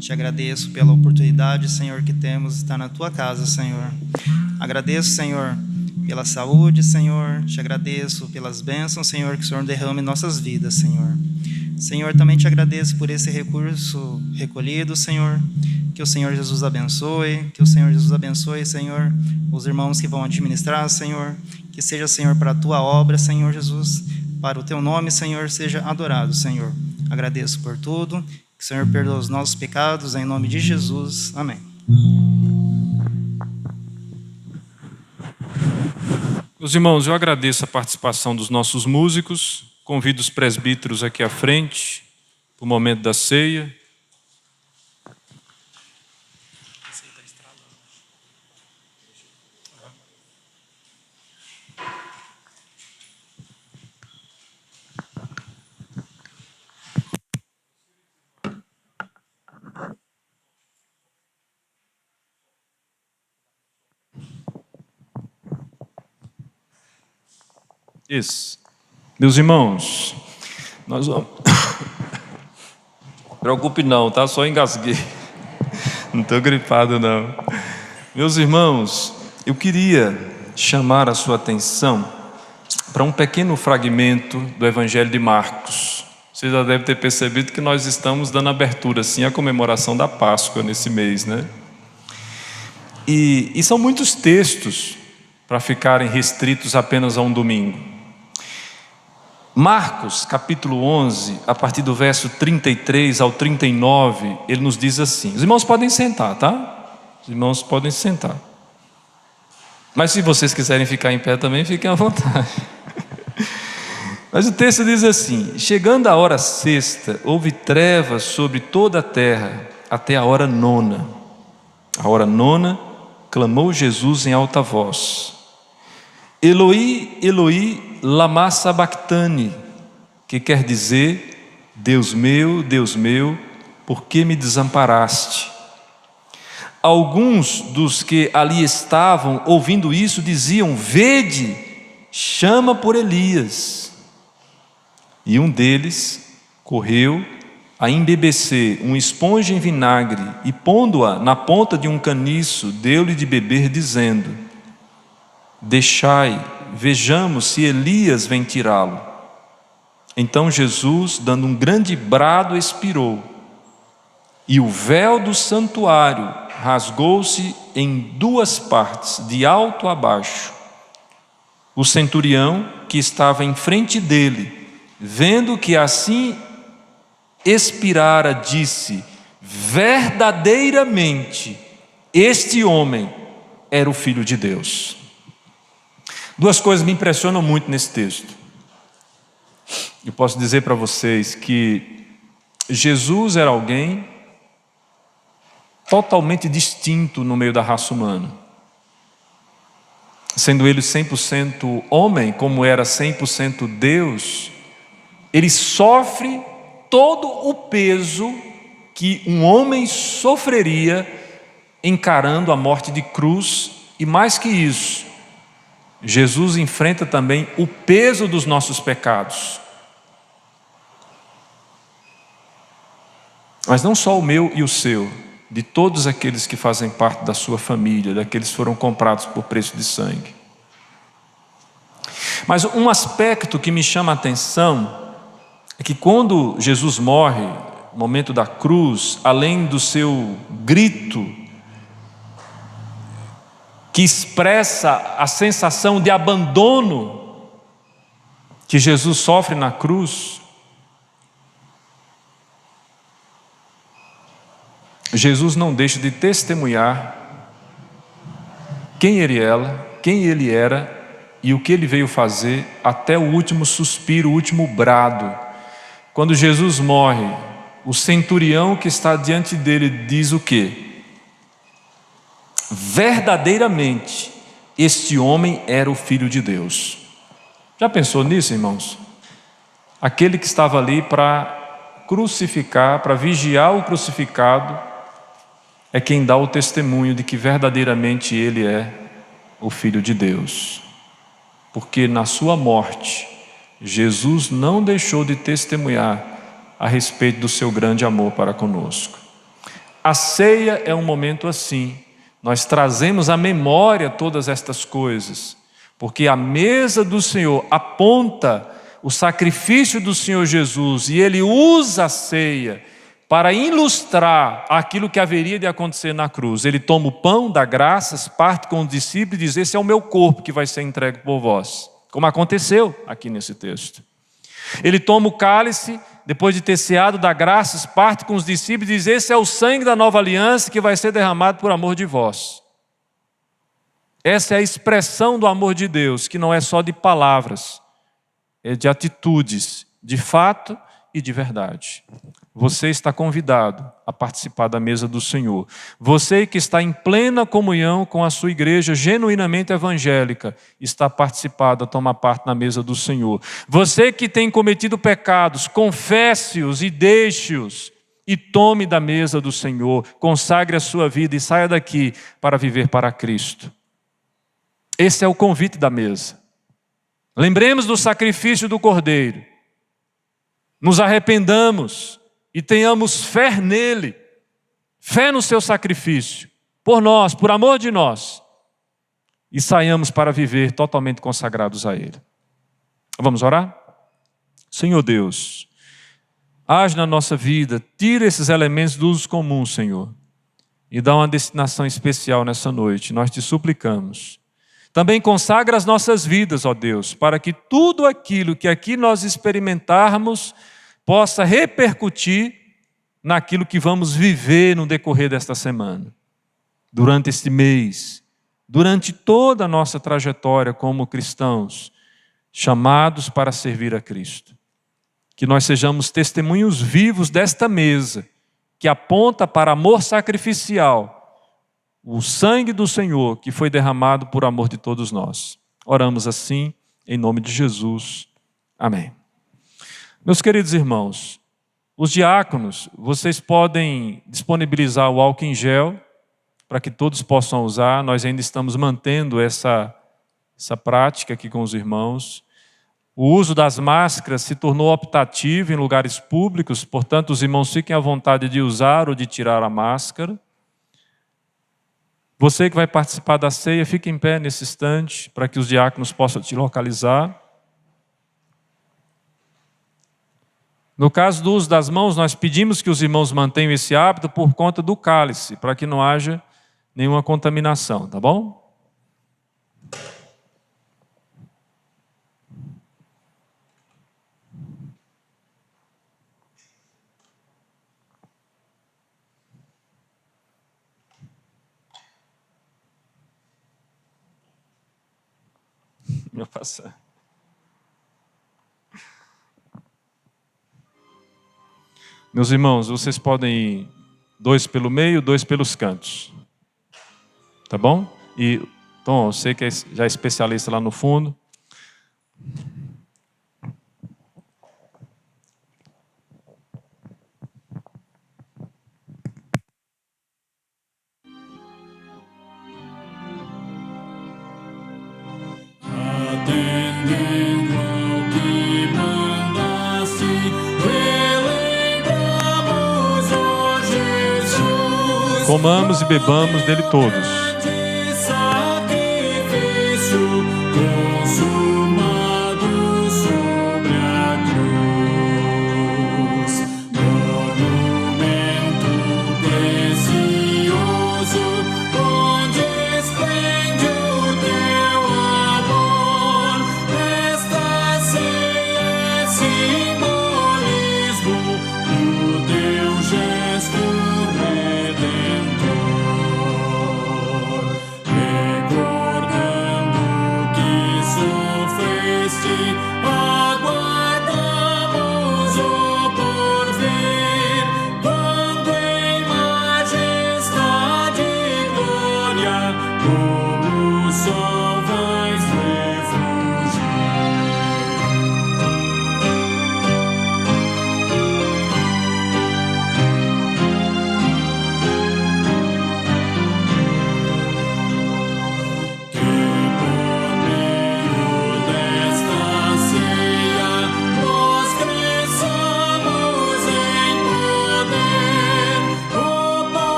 Te agradeço pela oportunidade, Senhor, que temos de estar na Tua casa, Senhor. Agradeço, Senhor, pela saúde, Senhor. Te agradeço pelas bênçãos, Senhor, que o Senhor derrama em nossas vidas, Senhor. Senhor, também te agradeço por esse recurso recolhido, Senhor. Que o Senhor Jesus abençoe, Senhor, os irmãos que vão administrar, Senhor. Que seja, Senhor, para a Tua obra, Senhor Jesus. Para o Teu nome, Senhor, seja adorado, Senhor. Agradeço por tudo. Que o Senhor perdoe os nossos pecados, em nome de Jesus. Amém. Meus irmãos, eu agradeço a participação dos nossos músicos. Convido os presbíteros aqui à frente para o momento da ceia. Isso. Meus irmãos, nós vamos... Preocupe não, tá? Só engasguei. Não estou gripado não. Meus irmãos, eu queria chamar a sua atenção para um pequeno fragmento do Evangelho de Marcos. Você já deve ter percebido que nós estamos dando abertura assim à comemoração da Páscoa nesse mês, né? E são muitos textos para ficarem restritos apenas a um domingo. Marcos, capítulo 11, a partir do verso 33 ao 39, ele nos diz assim. Os irmãos podem sentar, tá? Os irmãos podem sentar. Mas se vocês quiserem ficar em pé também, fiquem à vontade. Mas o texto diz assim: chegando a hora sexta, houve trevas sobre toda a terra, até a hora nona. A hora nona, clamou Jesus em alta voz: Eloi, Eloi, lama sabactani, que quer dizer: Deus meu, por que me desamparaste? Alguns dos que ali estavam, ouvindo isso, diziam: vede, chama por Elias. E um deles correu a embebecer uma esponja em vinagre e, pondo-a na ponta de um caniço, deu-lhe de beber, dizendo: deixai, vejamos se Elias vem tirá-lo. Então Jesus, dando um grande brado, expirou, e o véu do santuário rasgou-se em duas partes, de alto a baixo. O centurião, que estava em frente dele, vendo que assim expirara, disse: verdadeiramente este homem era o Filho de Deus. Duas coisas me impressionam muito nesse texto. Eu posso dizer para vocês que Jesus era alguém totalmente distinto no meio da raça humana. Sendo ele 100% homem, como era 100% Deus, ele sofre todo o peso que um homem sofreria encarando a morte de cruz, e mais que isso, Jesus enfrenta também o peso dos nossos pecados. Mas não só o meu e o seu, de todos aqueles que fazem parte da sua família, daqueles que foram comprados por preço de sangue. Mas um aspecto que me chama a atenção é que quando Jesus morre, no momento da cruz, além do seu grito, que expressa a sensação de abandono que Jesus sofre na cruz, Jesus não deixa de testemunhar quem ele era e o que ele veio fazer até o último suspiro, o último brado. Quando Jesus morre, o centurião que está diante dele diz o quê? Verdadeiramente, este homem era o Filho de Deus. Já pensou nisso, irmãos? Aquele que estava ali para crucificar, para vigiar o crucificado, é quem dá o testemunho de que verdadeiramente ele é o Filho de Deus. Porque na sua morte, Jesus não deixou de testemunhar a respeito do seu grande amor para conosco. A ceia é um momento assim. Nós trazemos à memória todas estas coisas, porque a mesa do Senhor aponta o sacrifício do Senhor Jesus, e Ele usa a ceia para ilustrar aquilo que haveria de acontecer na cruz. Ele toma o pão, dá graças, parte com os discípulos e diz: esse é o meu corpo que vai ser entregue por vós, como aconteceu aqui nesse texto. Ele toma o cálice, depois de ter ceado, dá graças, parte com os discípulos e diz: esse é o sangue da nova aliança que vai ser derramado por amor de vós. Essa é a expressão do amor de Deus, que não é só de palavras, é de atitudes, de fato e de verdade. Você está convidado a participar da mesa do Senhor. Você que está em plena comunhão com a sua igreja genuinamente evangélica, está participado a tomar parte na mesa do Senhor. Você que tem cometido pecados, confesse-os e deixe-os e tome da mesa do Senhor. Consagre a sua vida e saia daqui para viver para Cristo. Esse é o convite da mesa. Lembremos do sacrifício do Cordeiro. Nos arrependamos e tenhamos fé nele, fé no seu sacrifício, por nós, por amor de nós, e saiamos para viver totalmente consagrados a ele. Vamos orar? Senhor Deus, age na nossa vida, tira esses elementos do uso comum, Senhor, e dá uma destinação especial nessa noite, nós te suplicamos. Também consagra as nossas vidas, ó Deus, para que tudo aquilo que aqui nós experimentarmos possa repercutir naquilo que vamos viver no decorrer desta semana, durante este mês, durante toda a nossa trajetória como cristãos, chamados para servir a Cristo. Que nós sejamos testemunhos vivos desta mesa, que aponta para amor sacrificial, o sangue do Senhor que foi derramado por amor de todos nós. Oramos assim, em nome de Jesus. Amém. Meus queridos irmãos, os diáconos, vocês podem disponibilizar o álcool em gel para que todos possam usar. Nós ainda estamos mantendo essa prática aqui com os irmãos. O uso das máscaras se tornou optativo em lugares públicos, portanto, os irmãos fiquem à vontade de usar ou de tirar a máscara. Você que vai participar da ceia, fique em pé nesse instante para que os diáconos possam te localizar. No caso do uso das mãos, nós pedimos que os irmãos mantenham esse hábito por conta do cálice, para que não haja nenhuma contaminação, tá bom? Meu passar. Meus irmãos, vocês podem ir 2 pelo meio, 2 pelos cantos. Tá bom? E Tom, você que já é especialista lá no fundo. Atendendo ao que mandaste, relembramos, ó Jesus, Comamos e bebamos dele todos. de sacrifício consumado sobre a cruz. Monumento precioso, onde esplende o teu amor. Esta ceia é simbolismo do teu gesto redentor.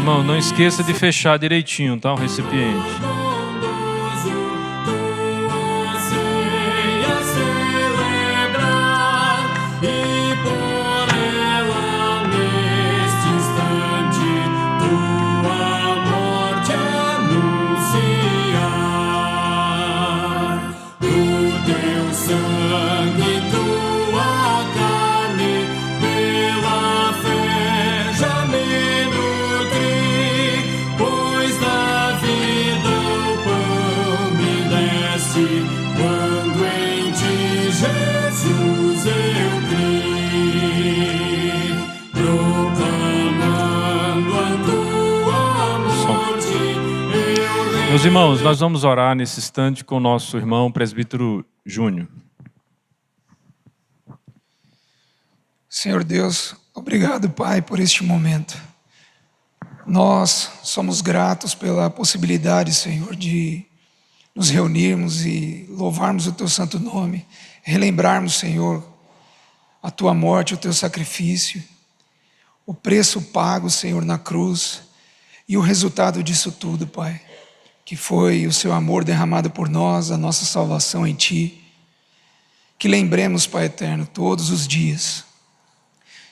Irmão, não esqueça de fechar direitinho, tá? O recipiente. Meus irmãos, nós vamos orar nesse instante com o nosso irmão presbítero Júnior. Senhor Deus, obrigado, Pai, por este momento. Nós somos gratos pela possibilidade, Senhor, de nos reunirmos e louvarmos o Teu santo nome, relembrarmos, Senhor, a Tua morte, o Teu sacrifício, o preço pago, Senhor, na cruz e o resultado disso tudo, Pai, que foi o Seu amor derramado por nós, a nossa salvação em Ti. Que lembremos, Pai eterno, todos os dias,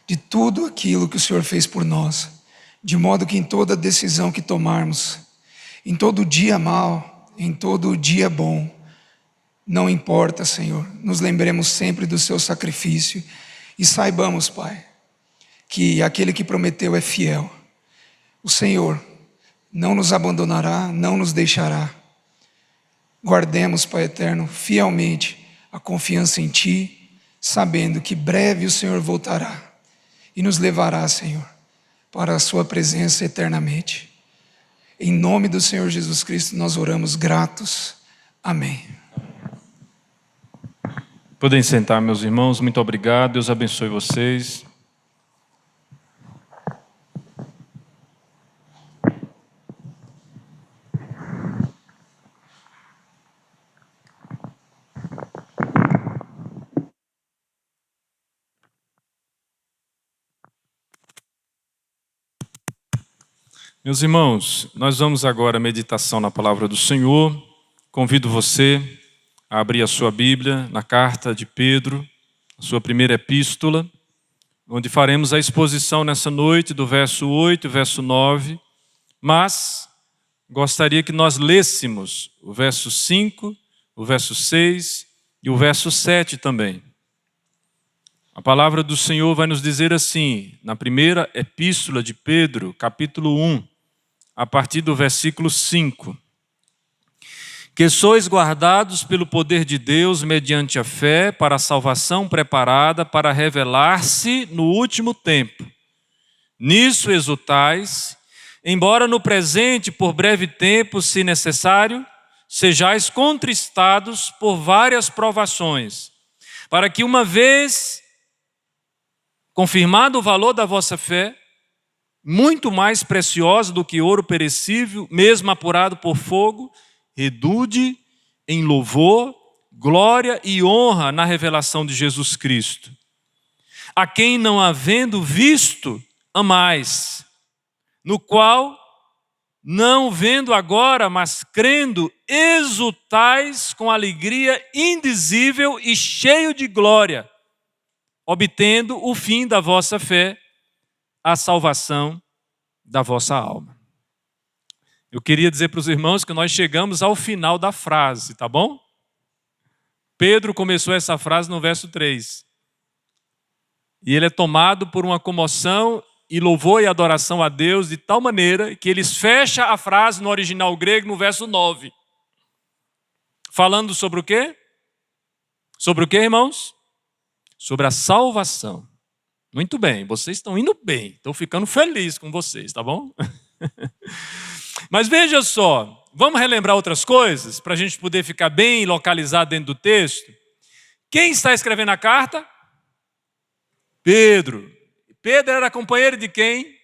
de tudo aquilo que o Senhor fez por nós, de modo que em toda decisão que tomarmos, em todo dia mau, em todo dia bom, não importa, Senhor, nos lembremos sempre do Seu sacrifício e saibamos, Pai, que aquele que prometeu é fiel. O Senhor não nos abandonará, não nos deixará. Guardemos, Pai eterno, fielmente a confiança em Ti, sabendo que breve o Senhor voltará e nos levará, Senhor, para a Sua presença eternamente. Em nome do Senhor Jesus Cristo nós oramos gratos. Amém. Podem sentar, meus irmãos. Muito obrigado. Deus abençoe vocês. Meus irmãos, nós vamos agora à meditação na palavra do Senhor. Convido você a abrir a sua Bíblia na carta de Pedro, a sua primeira epístola, onde faremos a exposição nessa noite do verso 8 e verso 9, mas gostaria que nós lêssemos o verso 5, o verso 6 e o verso 7 também. A palavra do Senhor vai nos dizer assim, na primeira epístola de Pedro, capítulo 1, a partir do versículo 5. Que sois guardados pelo poder de Deus mediante a fé para a salvação preparada para revelar-se no último tempo. Nisso exultais, embora no presente por breve tempo, se necessário, sejais contristados por várias provações, para que uma vez confirmado o valor da vossa fé, muito mais preciosa do que ouro perecível, mesmo apurado por fogo, redunde em louvor, glória e honra na revelação de Jesus Cristo. A quem não havendo visto, amais, no qual, não vendo agora, mas crendo, exultais com alegria indizível e cheio de glória, obtendo o fim da vossa fé, a salvação da vossa alma. Eu queria dizer para os irmãos que nós chegamos ao final da frase, tá bom? Pedro começou essa frase no verso 3. E ele é tomado por uma comoção e louvor e adoração a Deus de tal maneira que eles fecham a frase no original grego no verso 9. Falando sobre o quê? Sobre o quê, irmãos? Sobre a salvação. Muito bem, vocês estão indo bem. Estou ficando feliz com vocês, tá bom? Mas veja só, vamos relembrar outras coisas para a gente poder ficar bem localizado dentro do texto. Quem está escrevendo a carta? Pedro. Pedro era companheiro de quem?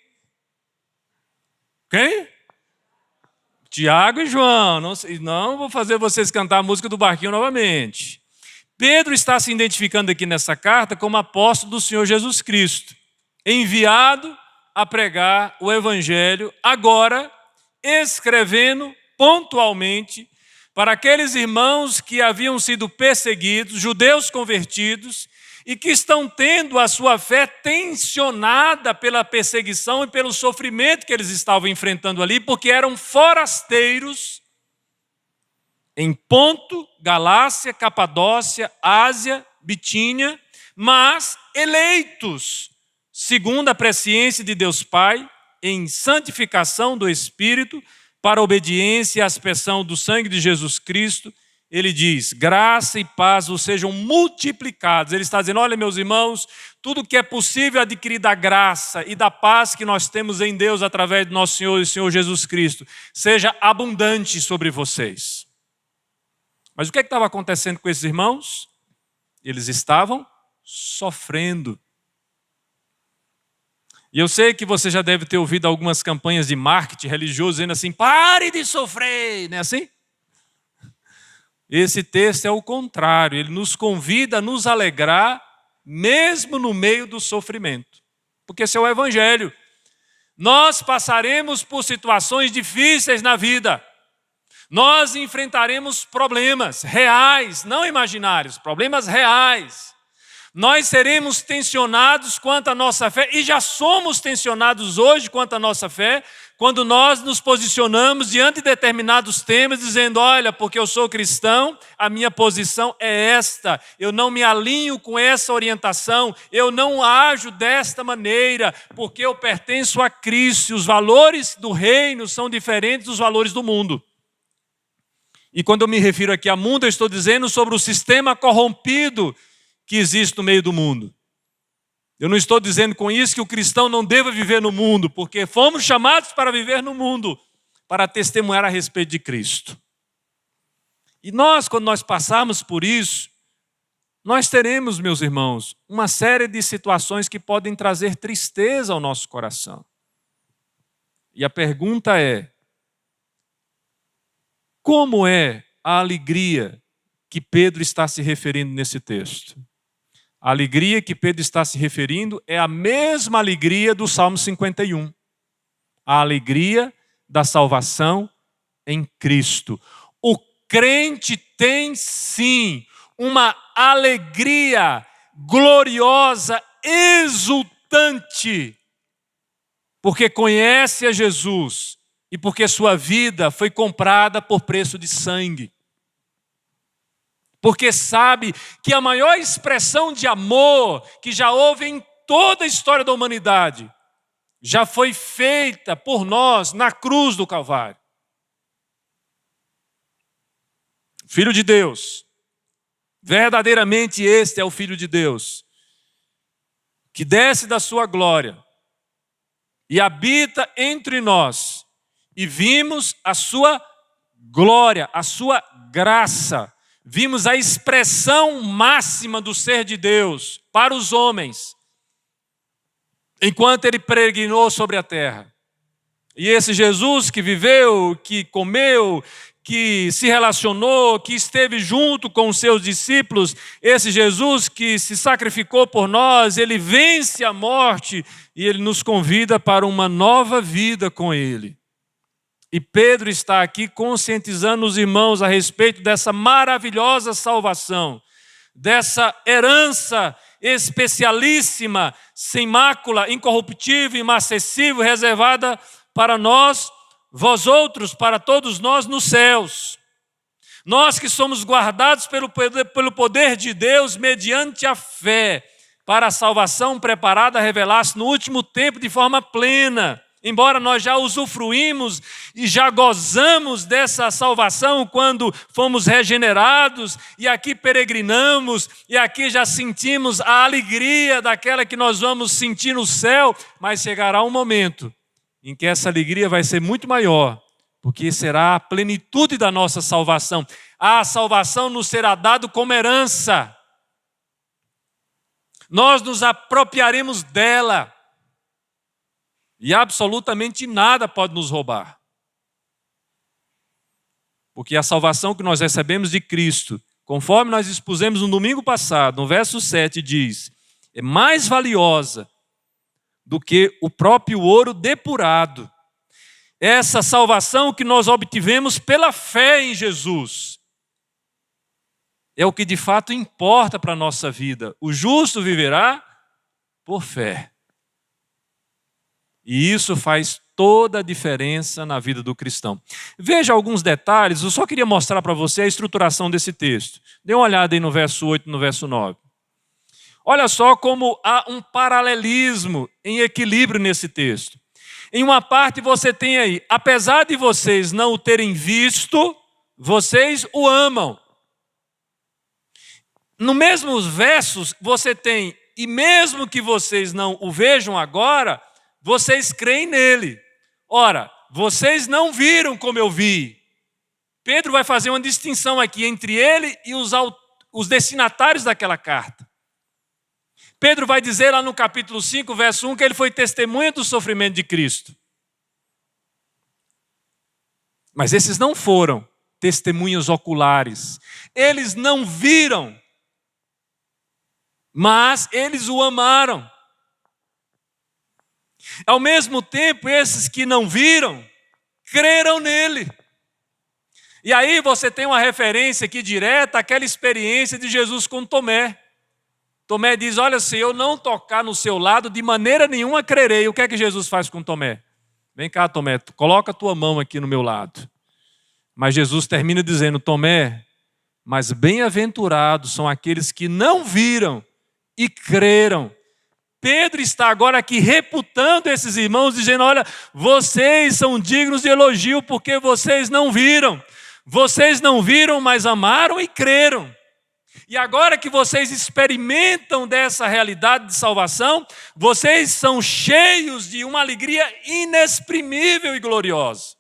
Quem? Tiago e João. Não vou fazer vocês cantar a música do barquinho novamente. Pedro está se identificando aqui nessa carta como apóstolo do Senhor Jesus Cristo, enviado a pregar o evangelho, agora escrevendo pontualmente para aqueles irmãos que haviam sido perseguidos, judeus convertidos, e que estão tendo a sua fé tensionada pela perseguição e pelo sofrimento que eles estavam enfrentando ali, porque eram forasteiros em Ponto, Galácia, Capadócia, Ásia, Bitínia, mas eleitos, segundo a presciência de Deus Pai, em santificação do Espírito, para a obediência e a aspersão do sangue de Jesus Cristo. Ele diz, graça e paz vos sejam multiplicados. Ele está dizendo, olha meus irmãos, tudo que é possível adquirir da graça e da paz que nós temos em Deus através do nosso Senhor e Senhor Jesus Cristo, seja abundante sobre vocês. Mas o que estava acontecendo com esses irmãos? Eles estavam sofrendo. E eu sei que você já deve ter ouvido algumas campanhas de marketing religioso dizendo assim, pare de sofrer, não é assim? Esse texto é o contrário, ele nos convida a nos alegrar mesmo no meio do sofrimento. Porque esse é o evangelho. Nós passaremos por situações difíceis na vida. Nós enfrentaremos problemas reais, não imaginários, problemas reais. Nós seremos tensionados quanto à nossa fé, e já somos tensionados hoje quanto à nossa fé, quando nós nos posicionamos diante de determinados temas, dizendo, olha, porque eu sou cristão, a minha posição é esta, eu não me alinho com essa orientação, eu não ajo desta maneira, porque eu pertenço a Cristo, os valores do reino são diferentes dos valores do mundo. E quando eu me refiro aqui a mundo, eu estou dizendo sobre o sistema corrompido que existe no meio do mundo. Eu não estou dizendo com isso que o cristão não deva viver no mundo, porque fomos chamados para viver no mundo, para testemunhar a respeito de Cristo. E nós, quando nós passarmos por isso, nós teremos, meus irmãos, uma série de situações que podem trazer tristeza ao nosso coração. E a pergunta é, como é a alegria que Pedro está se referindo nesse texto? A alegria que Pedro está se referindo é a mesma alegria do Salmo 51. A alegria da salvação em Cristo. O crente tem sim uma alegria gloriosa, exultante, porque conhece a Jesus e porque sua vida foi comprada por preço de sangue. Porque sabe que a maior expressão de amor que já houve em toda a história da humanidade já foi feita por nós na cruz do Calvário. Filho de Deus, verdadeiramente este é o Filho de Deus, que desce da sua glória e habita entre nós, e vimos a sua glória, a sua graça. Vimos a expressão máxima do ser de Deus para os homens, enquanto ele peregrinou sobre a terra. E esse Jesus que viveu, que comeu, que se relacionou, que esteve junto com os seus discípulos, esse Jesus que se sacrificou por nós, ele vence a morte e ele nos convida para uma nova vida com ele. E Pedro está aqui conscientizando os irmãos a respeito dessa maravilhosa salvação, dessa herança especialíssima, sem mácula, incorruptível, inacessível, reservada para nós, vós outros, para todos nós nos céus. Nós que somos guardados pelo poder de Deus mediante a fé, para a salvação preparada a revelar-se no último tempo de forma plena. Embora nós já usufruímos e já gozamos dessa salvação quando fomos regenerados e aqui peregrinamos e aqui já sentimos a alegria daquela que nós vamos sentir no céu, mas chegará um momento em que essa alegria vai ser muito maior, porque será a plenitude da nossa salvação. A salvação nos será dada como herança. Nós nos apropriaremos dela. E absolutamente nada pode nos roubar. Porque a salvação que nós recebemos de Cristo, conforme nós expusemos no domingo passado, no verso 7, diz, é mais valiosa do que o próprio ouro depurado. Essa salvação que nós obtivemos pela fé em Jesus é o que de fato importa para a nossa vida. O justo viverá por fé. E isso faz toda a diferença na vida do cristão. Veja alguns detalhes, eu só queria mostrar para você a estruturação desse texto. Dê uma olhada aí no verso 8 e no verso 9. Olha só como há um paralelismo em equilíbrio nesse texto. Em uma parte você tem aí, apesar de vocês não o terem visto, vocês o amam. No mesmos versos você tem, e mesmo que vocês não o vejam agora, vocês creem nele. Ora, vocês não viram como eu vi. Pedro vai fazer uma distinção aqui entre ele e os destinatários daquela carta. Pedro vai dizer lá no capítulo 5, verso 1, que ele foi testemunha do sofrimento de Cristo. Mas esses não foram testemunhas oculares. Eles não viram, mas eles o amaram. Ao mesmo tempo, esses que não viram, creram nele. E aí você tem uma referência aqui direta àquela experiência de Jesus com Tomé. Tomé diz, olha, se eu não tocar no seu lado, de maneira nenhuma crerei. O que é que Jesus faz com Tomé? Vem cá, Tomé, coloca a tua mão aqui no meu lado. Mas Jesus termina dizendo, Tomé, mas bem-aventurados são aqueles que não viram e creram. Pedro está agora aqui reputando esses irmãos, dizendo, olha, vocês são dignos de elogio porque vocês não viram. Vocês não viram, mas amaram e creram. E agora que vocês experimentam dessa realidade de salvação, vocês são cheios de uma alegria inexprimível e gloriosa.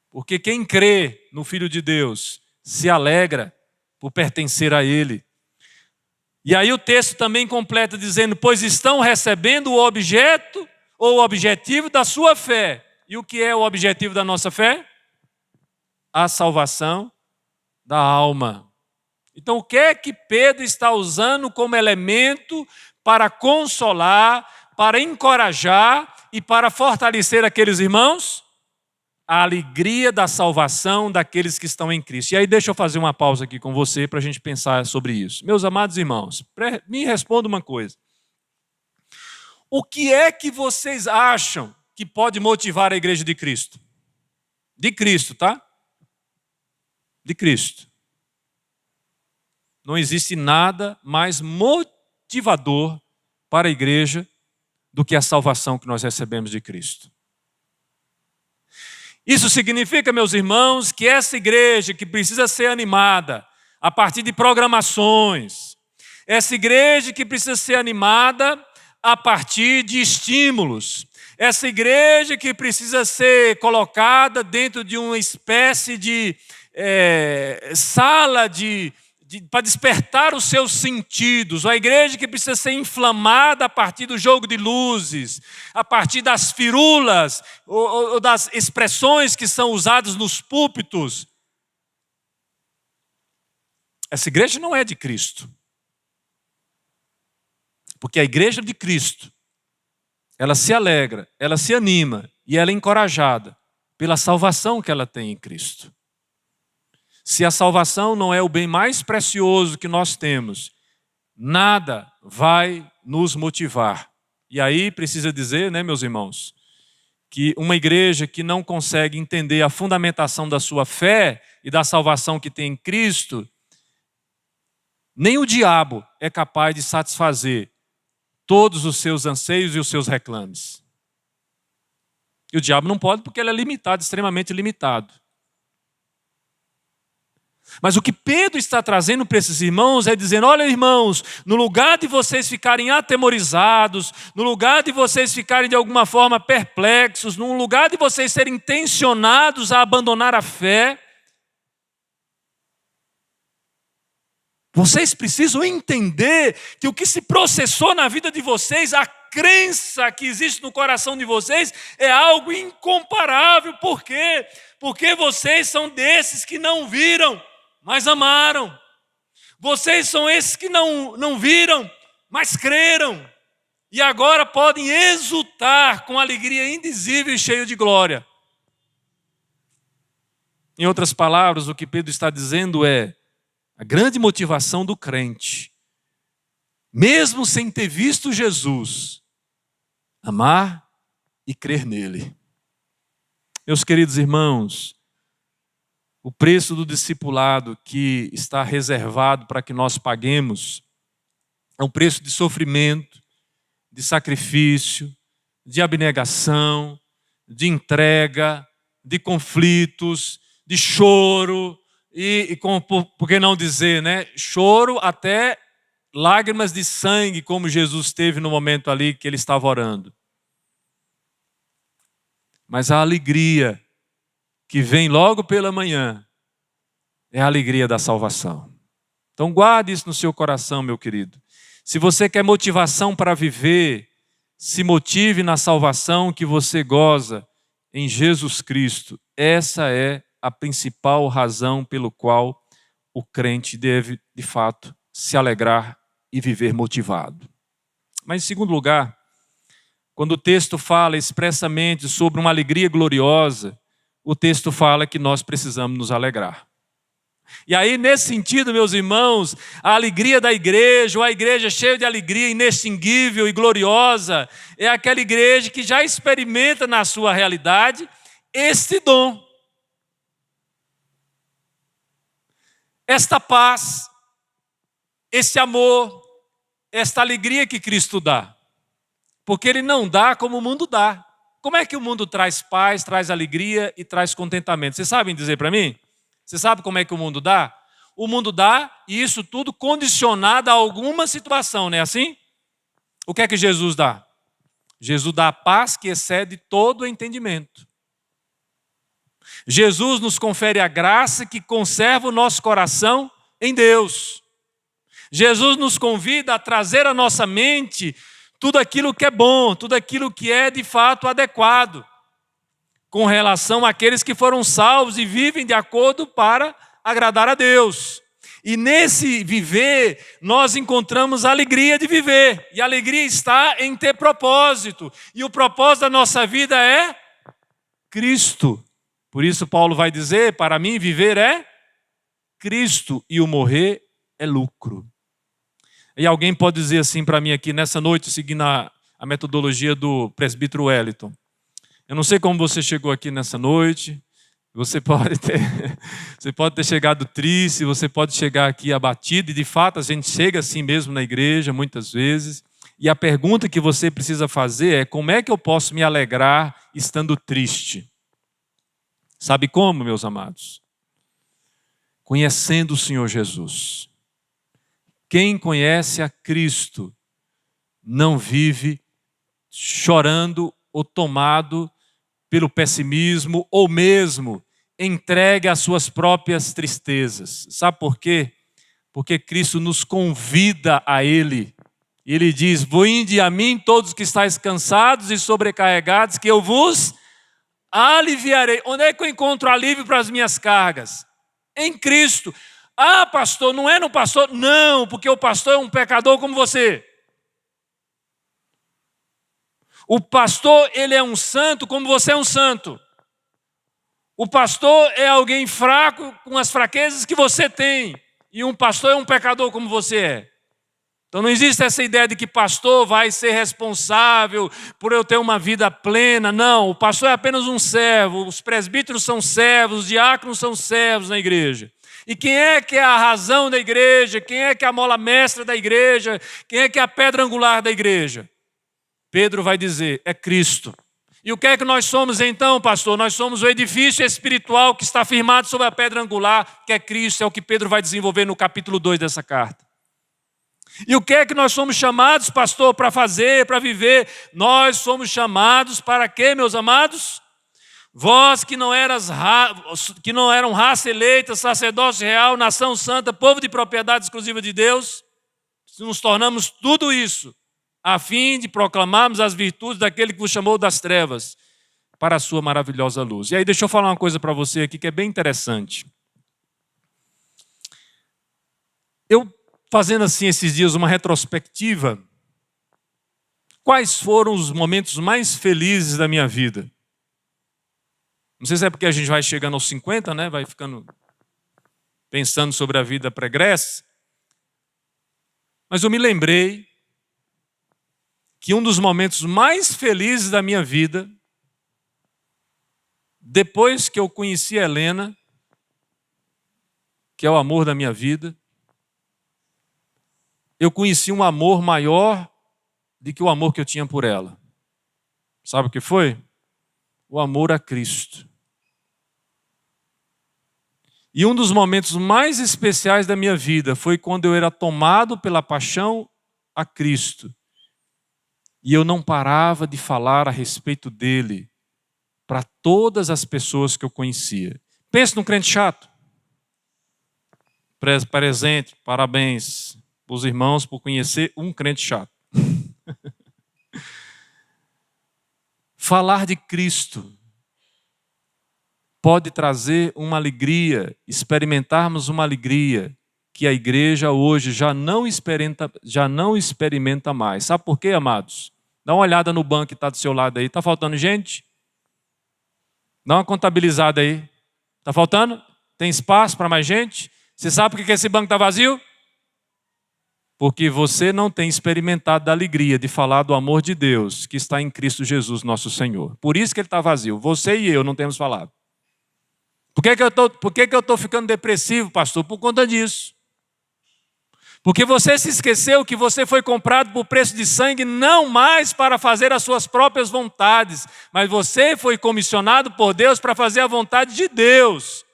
Porque quem crê no Filho de Deus se alegra por pertencer a Ele. E aí o texto também completa dizendo, pois estão recebendo o objeto ou o objetivo da sua fé. E o que é o objetivo da nossa fé? A salvação da alma. Então, o que é que Pedro está usando como elemento para consolar, para encorajar e para fortalecer aqueles irmãos? A alegria da salvação daqueles que estão em Cristo. E aí deixa eu fazer uma pausa aqui com você para a gente pensar sobre isso. Meus amados irmãos, me responda uma coisa. O que é que vocês acham que pode motivar a igreja de Cristo? De Cristo, tá? De Cristo. Não existe nada mais motivador para a igreja do que a salvação que nós recebemos de Cristo. Isso significa, meus irmãos, que essa igreja que precisa ser animada a partir de programações, essa igreja que precisa ser animada a partir de estímulos, essa igreja que precisa ser colocada dentro de uma espécie de sala para despertar os seus sentidos, a igreja que precisa ser inflamada a partir do jogo de luzes, a partir das firulas ou das expressões que são usadas nos púlpitos. Essa igreja não é de Cristo. Porque a igreja de Cristo, ela se alegra, ela se anima e ela é encorajada pela salvação que ela tem em Cristo. Se a salvação não é o bem mais precioso que nós temos, nada vai nos motivar. E aí precisa dizer, né, meus irmãos, que uma igreja que não consegue entender a fundamentação da sua fé e da salvação que tem em Cristo, nem o diabo é capaz de satisfazer todos os seus anseios e os seus reclames. E o diabo não pode porque ele é limitado, extremamente limitado. Mas o que Pedro está trazendo para esses irmãos é dizendo, olha irmãos, no lugar de vocês ficarem atemorizados, no lugar de vocês ficarem de alguma forma perplexos, no lugar de vocês serem tensionados a abandonar a fé, vocês precisam entender que o que se processou na vida de vocês, a crença que existe no coração de vocês é algo incomparável. Por quê? Porque vocês são desses que não viram, mas amaram. Vocês são esses que não viram, mas creram. e agora podem exultar com alegria indizível e cheio de glória. Em outras palavras, o que Pedro está dizendo é a grande motivação do crente, mesmo sem ter visto Jesus, amar e crer nele. Meus queridos irmãos, o preço do discipulado que está reservado para que nós paguemos é um preço de sofrimento, de sacrifício, de abnegação, de entrega, de conflitos, de choro e por que não dizer, né? Choro até lágrimas de sangue, como Jesus teve no momento ali que ele estava orando. Mas a alegria que vem logo pela manhã é a alegria da salvação. Então guarde isso no seu coração, meu querido. Se você quer motivação para viver, se motive na salvação que você goza em Jesus Cristo. Essa é a principal razão pelo qual o crente deve, de fato, se alegrar e viver motivado. Mas, em segundo lugar, quando o texto fala expressamente sobre uma alegria gloriosa, o texto fala que nós precisamos nos alegrar. E aí, nesse sentido, meus irmãos, a alegria da igreja, ou a igreja cheia de alegria, inextinguível e gloriosa, é aquela igreja que já experimenta na sua realidade este dom, esta paz, esse amor, esta alegria que Cristo dá. Porque Ele não dá como o mundo dá. Como é que o mundo traz paz, traz alegria e traz contentamento? Vocês sabem dizer para mim? Você sabe como é que o mundo dá? O mundo dá, e isso tudo condicionado a alguma situação, não é assim? O que é que Jesus dá? Jesus dá a paz que excede todo o entendimento. Jesus nos confere a graça que conserva o nosso coração em Deus. Jesus nos convida a trazer à nossa mente tudo aquilo que é bom, tudo aquilo que é de fato adequado, com relação àqueles que foram salvos e vivem de acordo para agradar a Deus. E nesse viver, nós encontramos a alegria de viver. E a alegria está em ter propósito. E o propósito da nossa vida é Cristo. Por isso Paulo vai dizer, para mim viver é Cristo e o morrer é lucro. E alguém pode dizer assim para mim aqui nessa noite, seguindo a metodologia do presbítero Wellington. Eu não sei como você chegou aqui nessa noite, você pode ter chegado triste, você pode chegar aqui abatido, e de fato a gente chega assim mesmo na igreja muitas vezes, e a pergunta que você precisa fazer é: como é que eu posso me alegrar estando triste? Sabe como, meus amados? Conhecendo o Senhor Jesus. Quem conhece a Cristo não vive chorando ou tomado pelo pessimismo, ou mesmo entregue às suas próprias tristezas. Sabe por quê? Porque Cristo nos convida a Ele. Ele diz: vinde a mim todos que estáis cansados e sobrecarregados, que eu vos aliviarei. Onde é que eu encontro alívio para as minhas cargas? Em Cristo. Ah, pastor, não é no pastor? Não, porque o pastor é um pecador como você. O pastor, ele é um santo como você é um santo. O pastor é alguém fraco com as fraquezas que você tem. E um pastor é um pecador como você é. Então não existe essa ideia de que pastor vai ser responsável por eu ter uma vida plena. Não, o pastor é apenas um servo. Os presbíteros são servos, os diáconos são servos na igreja. E quem é que é a razão da igreja? Quem é que é a mola mestra da igreja? Quem é que é a pedra angular da igreja? Pedro vai dizer: é Cristo. E o que é que nós somos então, pastor? Nós somos o edifício espiritual que está firmado sobre a pedra angular, que é Cristo. É o que Pedro vai desenvolver no capítulo 2 dessa carta. E o que é que nós somos chamados, pastor, para fazer, para viver? Nós somos chamados para quê, meus amados? Vós que não eram raça eleita, sacerdócio real, nação santa, povo de propriedade exclusiva de Deus, nos tornamos tudo isso a fim de proclamarmos as virtudes daquele que vos chamou das trevas para a sua maravilhosa luz. E aí deixa eu falar uma coisa para você aqui que é bem interessante. Eu, fazendo assim esses dias uma retrospectiva, Quais foram os momentos mais felizes da minha vida? Não sei se é porque a gente vai chegando aos 50, né? Vai ficando pensando sobre a vida pregressa. Mas eu me lembrei que um dos momentos mais felizes da minha vida, depois que eu conheci a Helena, que é o amor da minha vida, eu conheci um amor maior do que o amor que eu tinha por ela. Sabe o que foi? O amor a Cristo. E um dos momentos mais especiais da minha vida foi quando eu era tomado pela paixão a Cristo. E eu não parava de falar a respeito dele para todas as pessoas que eu conhecia. Pense num crente chato. Presente, parabéns para os irmãos por conhecer um crente chato. Falar de Cristo pode trazer uma alegria, experimentarmos uma alegria que a igreja hoje já não experimenta mais. Sabe por quê, amados? Dá uma olhada no banco que está do seu lado aí. Está faltando gente? Dá uma contabilizada aí. Está faltando? Tem espaço para mais gente? Você sabe por que esse banco está vazio? Porque você não tem experimentado da alegria de falar do amor de Deus que está em Cristo Jesus, nosso Senhor. Por isso que ele está vazio. Você e eu não temos falado. Por que eu estou ficando depressivo, pastor? Por conta disso. Porque você se esqueceu que você foi comprado por preço de sangue não mais para fazer as suas próprias vontades, mas você foi comissionado por Deus para fazer a vontade de Deus.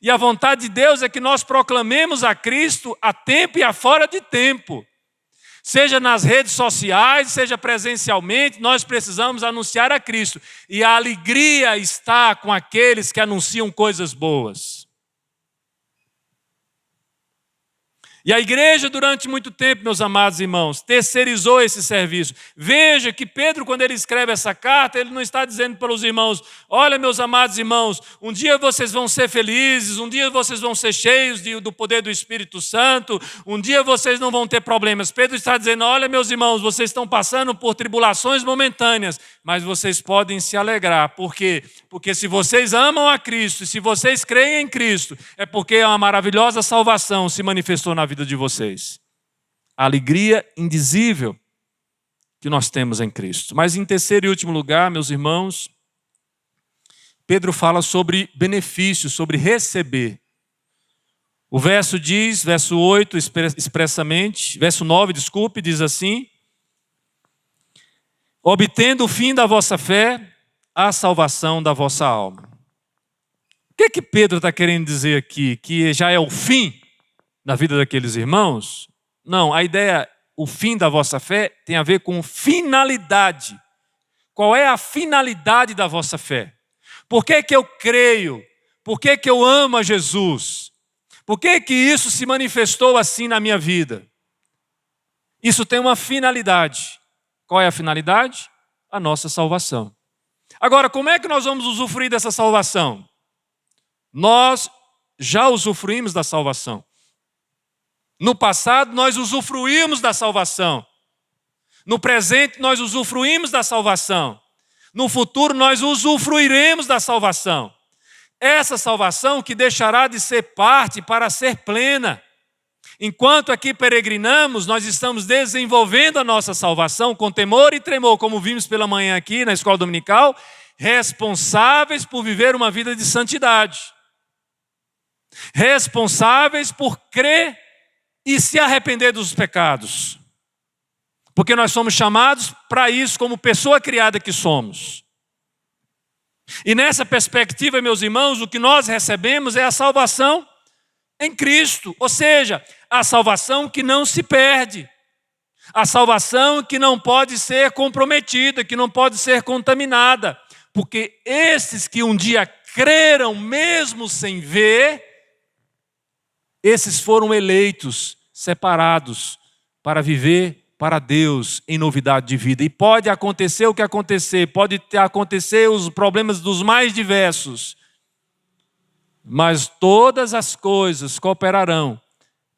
E a vontade de Deus é que nós proclamemos a Cristo a tempo e a fora de tempo. Seja nas redes sociais, seja presencialmente, nós precisamos anunciar a Cristo. E a alegria está com aqueles que anunciam coisas boas. E a igreja, durante muito tempo, meus amados irmãos, terceirizou esse serviço. Veja que Pedro, quando ele escreve essa carta, ele não está dizendo para os irmãos: olha, meus amados irmãos, um dia vocês vão ser felizes, um dia vocês vão ser cheios do poder do Espírito Santo, um dia vocês não vão ter problemas. Pedro está dizendo: olha, meus irmãos, vocês estão passando por tribulações momentâneas, mas vocês podem se alegrar. Por quê? Porque se vocês amam a Cristo, e se vocês creem em Cristo, é porque uma maravilhosa salvação se manifestou na vida de vocês. A alegria indizível que nós temos em Cristo. Mas em terceiro e último lugar, meus irmãos, Pedro fala sobre benefícios, sobre receber. O verso 8 expressamente, verso 9, desculpe, diz assim: obtendo o fim da vossa fé, a salvação da vossa alma. O que Pedro está querendo dizer aqui? Que já é o fim na vida daqueles irmãos? Não, a ideia, o fim da vossa fé, tem a ver com finalidade. Qual é a finalidade da vossa fé? Por que eu creio? Por que eu amo a Jesus? Por que isso se manifestou assim na minha vida? Isso tem uma finalidade. Qual é a finalidade? A nossa salvação. Agora, como é que nós vamos usufruir dessa salvação? Nós já usufruímos da salvação. No passado, nós usufruímos da salvação. No presente, nós usufruímos da salvação. No futuro, nós usufruiremos da salvação. Essa salvação que deixará de ser parte para ser plena. Enquanto aqui peregrinamos, nós estamos desenvolvendo a nossa salvação com temor e tremor, como vimos pela manhã aqui na escola dominical, responsáveis por viver uma vida de santidade. Responsáveis por crer e se arrepender dos pecados. Porque nós somos chamados para isso como pessoa criada que somos. E nessa perspectiva, meus irmãos, o que nós recebemos é a salvação em Cristo. Ou seja, a salvação que não se perde. A salvação que não pode ser comprometida, que não pode ser contaminada. Porque esses que um dia creram mesmo sem ver, esses foram eleitos, separados, para viver para Deus em novidade de vida. E pode acontecer o que acontecer, pode acontecer os problemas dos mais diversos, mas todas as coisas cooperarão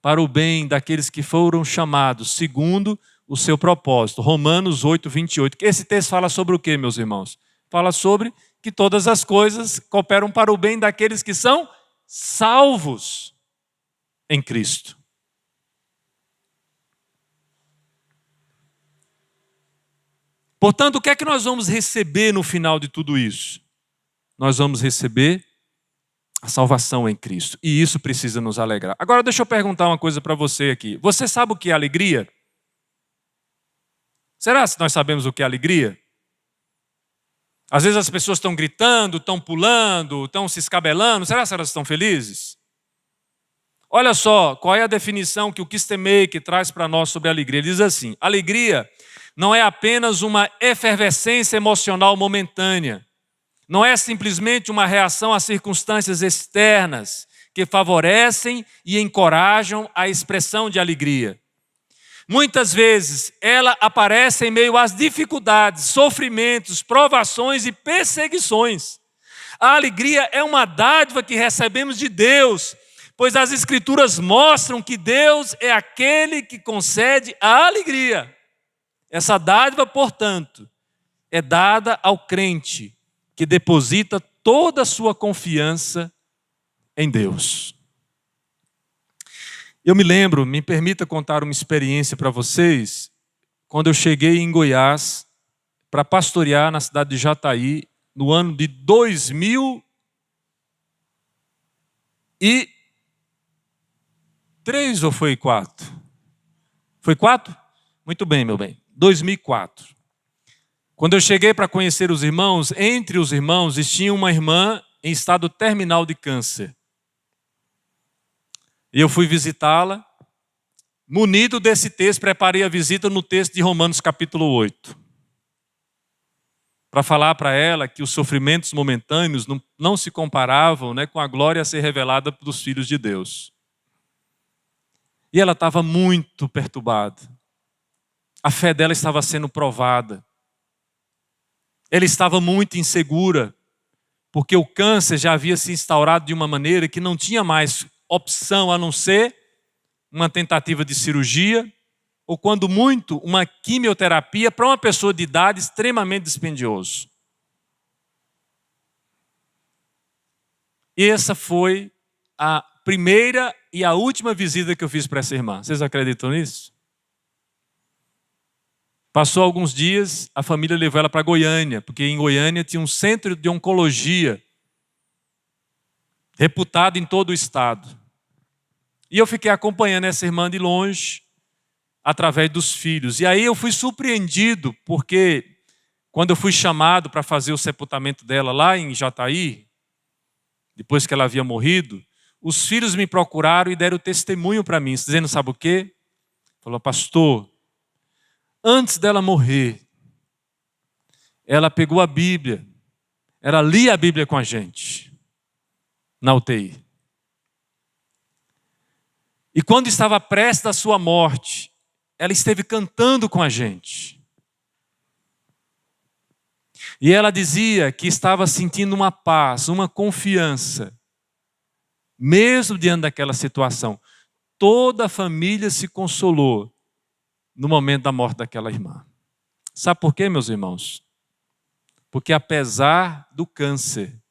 para o bem daqueles que foram chamados segundo o seu propósito. Romanos 8, 28. Esse texto fala sobre o quê, meus irmãos? Fala sobre que todas as coisas cooperam para o bem daqueles que são salvos em Cristo. Portanto, o que é que nós vamos receber no final de tudo isso? Nós vamos receber a salvação em Cristo. E isso precisa nos alegrar. Agora deixa eu perguntar uma coisa para você aqui. Você sabe o que é alegria? Será que nós sabemos o que é alegria? Às vezes as pessoas estão gritando, estão pulando, estão se escabelando. Será que elas estão felizes? Olha só, qual é a definição que o Kistemaker traz para nós sobre a alegria. Ele diz assim: alegria não é apenas uma efervescência emocional momentânea. Não é simplesmente uma reação a circunstâncias externas que favorecem e encorajam a expressão de alegria. Muitas vezes ela aparece em meio às dificuldades, sofrimentos, provações e perseguições. A alegria é uma dádiva que recebemos de Deus, pois as Escrituras mostram que Deus é aquele que concede a alegria. Essa dádiva, portanto, é dada ao crente que deposita toda a sua confiança em Deus. Eu me lembro, me permita contar uma experiência para vocês, quando eu cheguei em Goiás para pastorear na cidade de Jataí, no ano de 2003 ou foi 4? Foi 4? Muito bem, meu bem. 2004. Quando eu cheguei para conhecer os irmãos, entre os irmãos existia uma irmã em estado terminal de câncer. E eu fui visitá-la, munido desse texto, preparei a visita no texto de Romanos capítulo 8. Para falar para ela que os sofrimentos momentâneos não se comparavam, com a glória a ser revelada dos filhos de Deus. E ela estava muito perturbada. A fé dela estava sendo provada. Ela estava muito insegura, porque o câncer já havia se instaurado de uma maneira que não tinha mais opção a não ser uma tentativa de cirurgia, ou quando muito, uma quimioterapia para uma pessoa de idade extremamente dispendioso. E essa foi a primeira e a última visita que eu fiz para essa irmã. Vocês acreditam nisso? Passou alguns dias, a família levou ela para Goiânia, porque em Goiânia tinha um centro de oncologia reputado em todo o estado. E eu fiquei acompanhando essa irmã de longe, através dos filhos. E aí eu fui surpreendido, porque quando eu fui chamado para fazer o sepultamento dela lá em Jataí, depois que ela havia morrido, os filhos me procuraram e deram testemunho para mim, dizendo, sabe o quê? Falou, pastor, antes dela morrer, ela pegou a Bíblia, ela lia a Bíblia com a gente, na UTI. E quando estava prestes à sua morte, ela esteve cantando com a gente. E ela dizia que estava sentindo uma paz, uma confiança, mesmo diante daquela situação. Toda a família se consolou no momento da morte daquela irmã. Sabe por quê, meus irmãos? Porque apesar do câncer,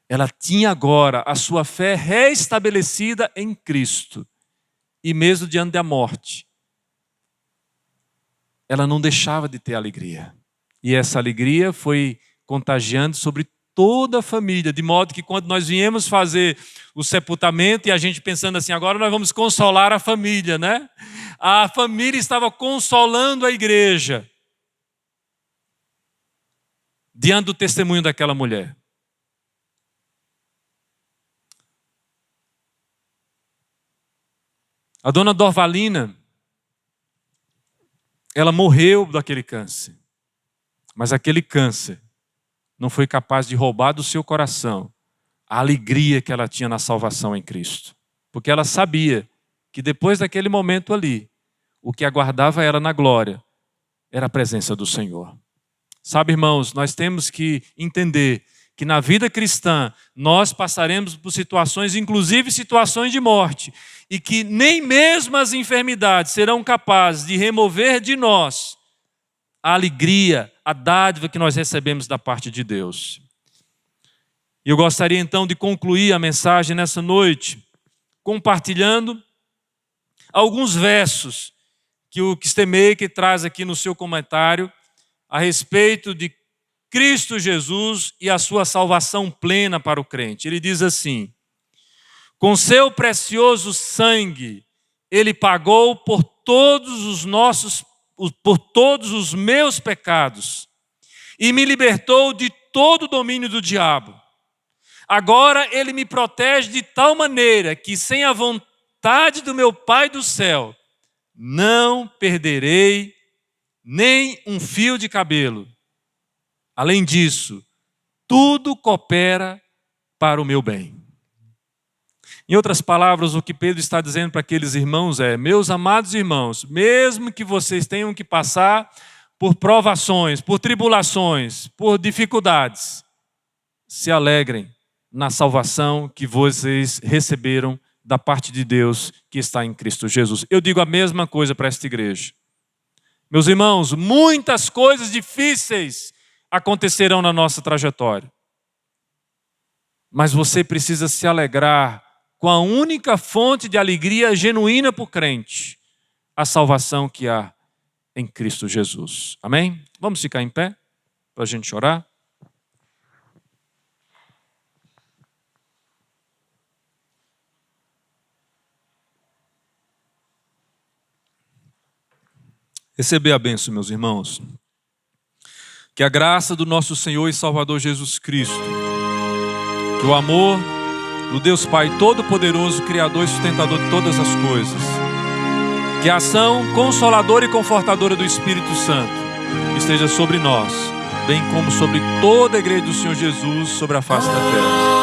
ela tinha agora a sua fé reestabelecida em Cristo. E mesmo diante da morte, ela não deixava de ter alegria. E essa alegria foi contagiando sobre toda a família, de modo que quando nós viemos fazer o sepultamento e a gente pensando assim, agora nós vamos consolar a família, né? A família estava consolando a igreja diante do testemunho daquela mulher. A dona Dorvalina, ela morreu daquele câncer. Mas aquele câncer não foi capaz de roubar do seu coração a alegria que ela tinha na salvação em Cristo. Porque ela sabia que depois daquele momento ali, o que aguardava ela na glória era a presença do Senhor. Sabe, irmãos, nós temos que entender que na vida cristã nós passaremos por situações, inclusive situações de morte, e que nem mesmo as enfermidades serão capazes de remover de nós a alegria, a dádiva que nós recebemos da parte de Deus. E eu gostaria então de concluir a mensagem nessa noite, compartilhando alguns versos que o Kistemaker traz aqui no seu comentário a respeito de Cristo Jesus e a sua salvação plena para o crente. Ele diz assim: com seu precioso sangue, ele pagou por todos os meus pecados e me libertou de todo o domínio do diabo. Agora ele me protege de tal maneira que, sem a vontade do meu Pai do céu, não perderei nem um fio de cabelo. Além disso, tudo coopera para o meu bem. Em outras palavras, o que Pedro está dizendo para aqueles irmãos é: meus amados irmãos, mesmo que vocês tenham que passar por provações, por tribulações, por dificuldades, se alegrem na salvação que vocês receberam da parte de Deus que está em Cristo Jesus. Eu digo a mesma coisa para esta igreja. Meus irmãos, muitas coisas difíceis acontecerão na nossa trajetória. Mas você precisa se alegrar com a única fonte de alegria genuína para o crente, a salvação que há em Cristo Jesus. Amém? Vamos ficar em pé para a gente orar? Receber a bênção, meus irmãos. Que a graça do nosso Senhor e Salvador Jesus Cristo, que o amor do Deus Pai Todo-Poderoso, Criador e Sustentador de todas as coisas, que a ação consoladora e confortadora do Espírito Santo esteja sobre nós, bem como sobre toda a igreja do Senhor Jesus sobre a face da terra.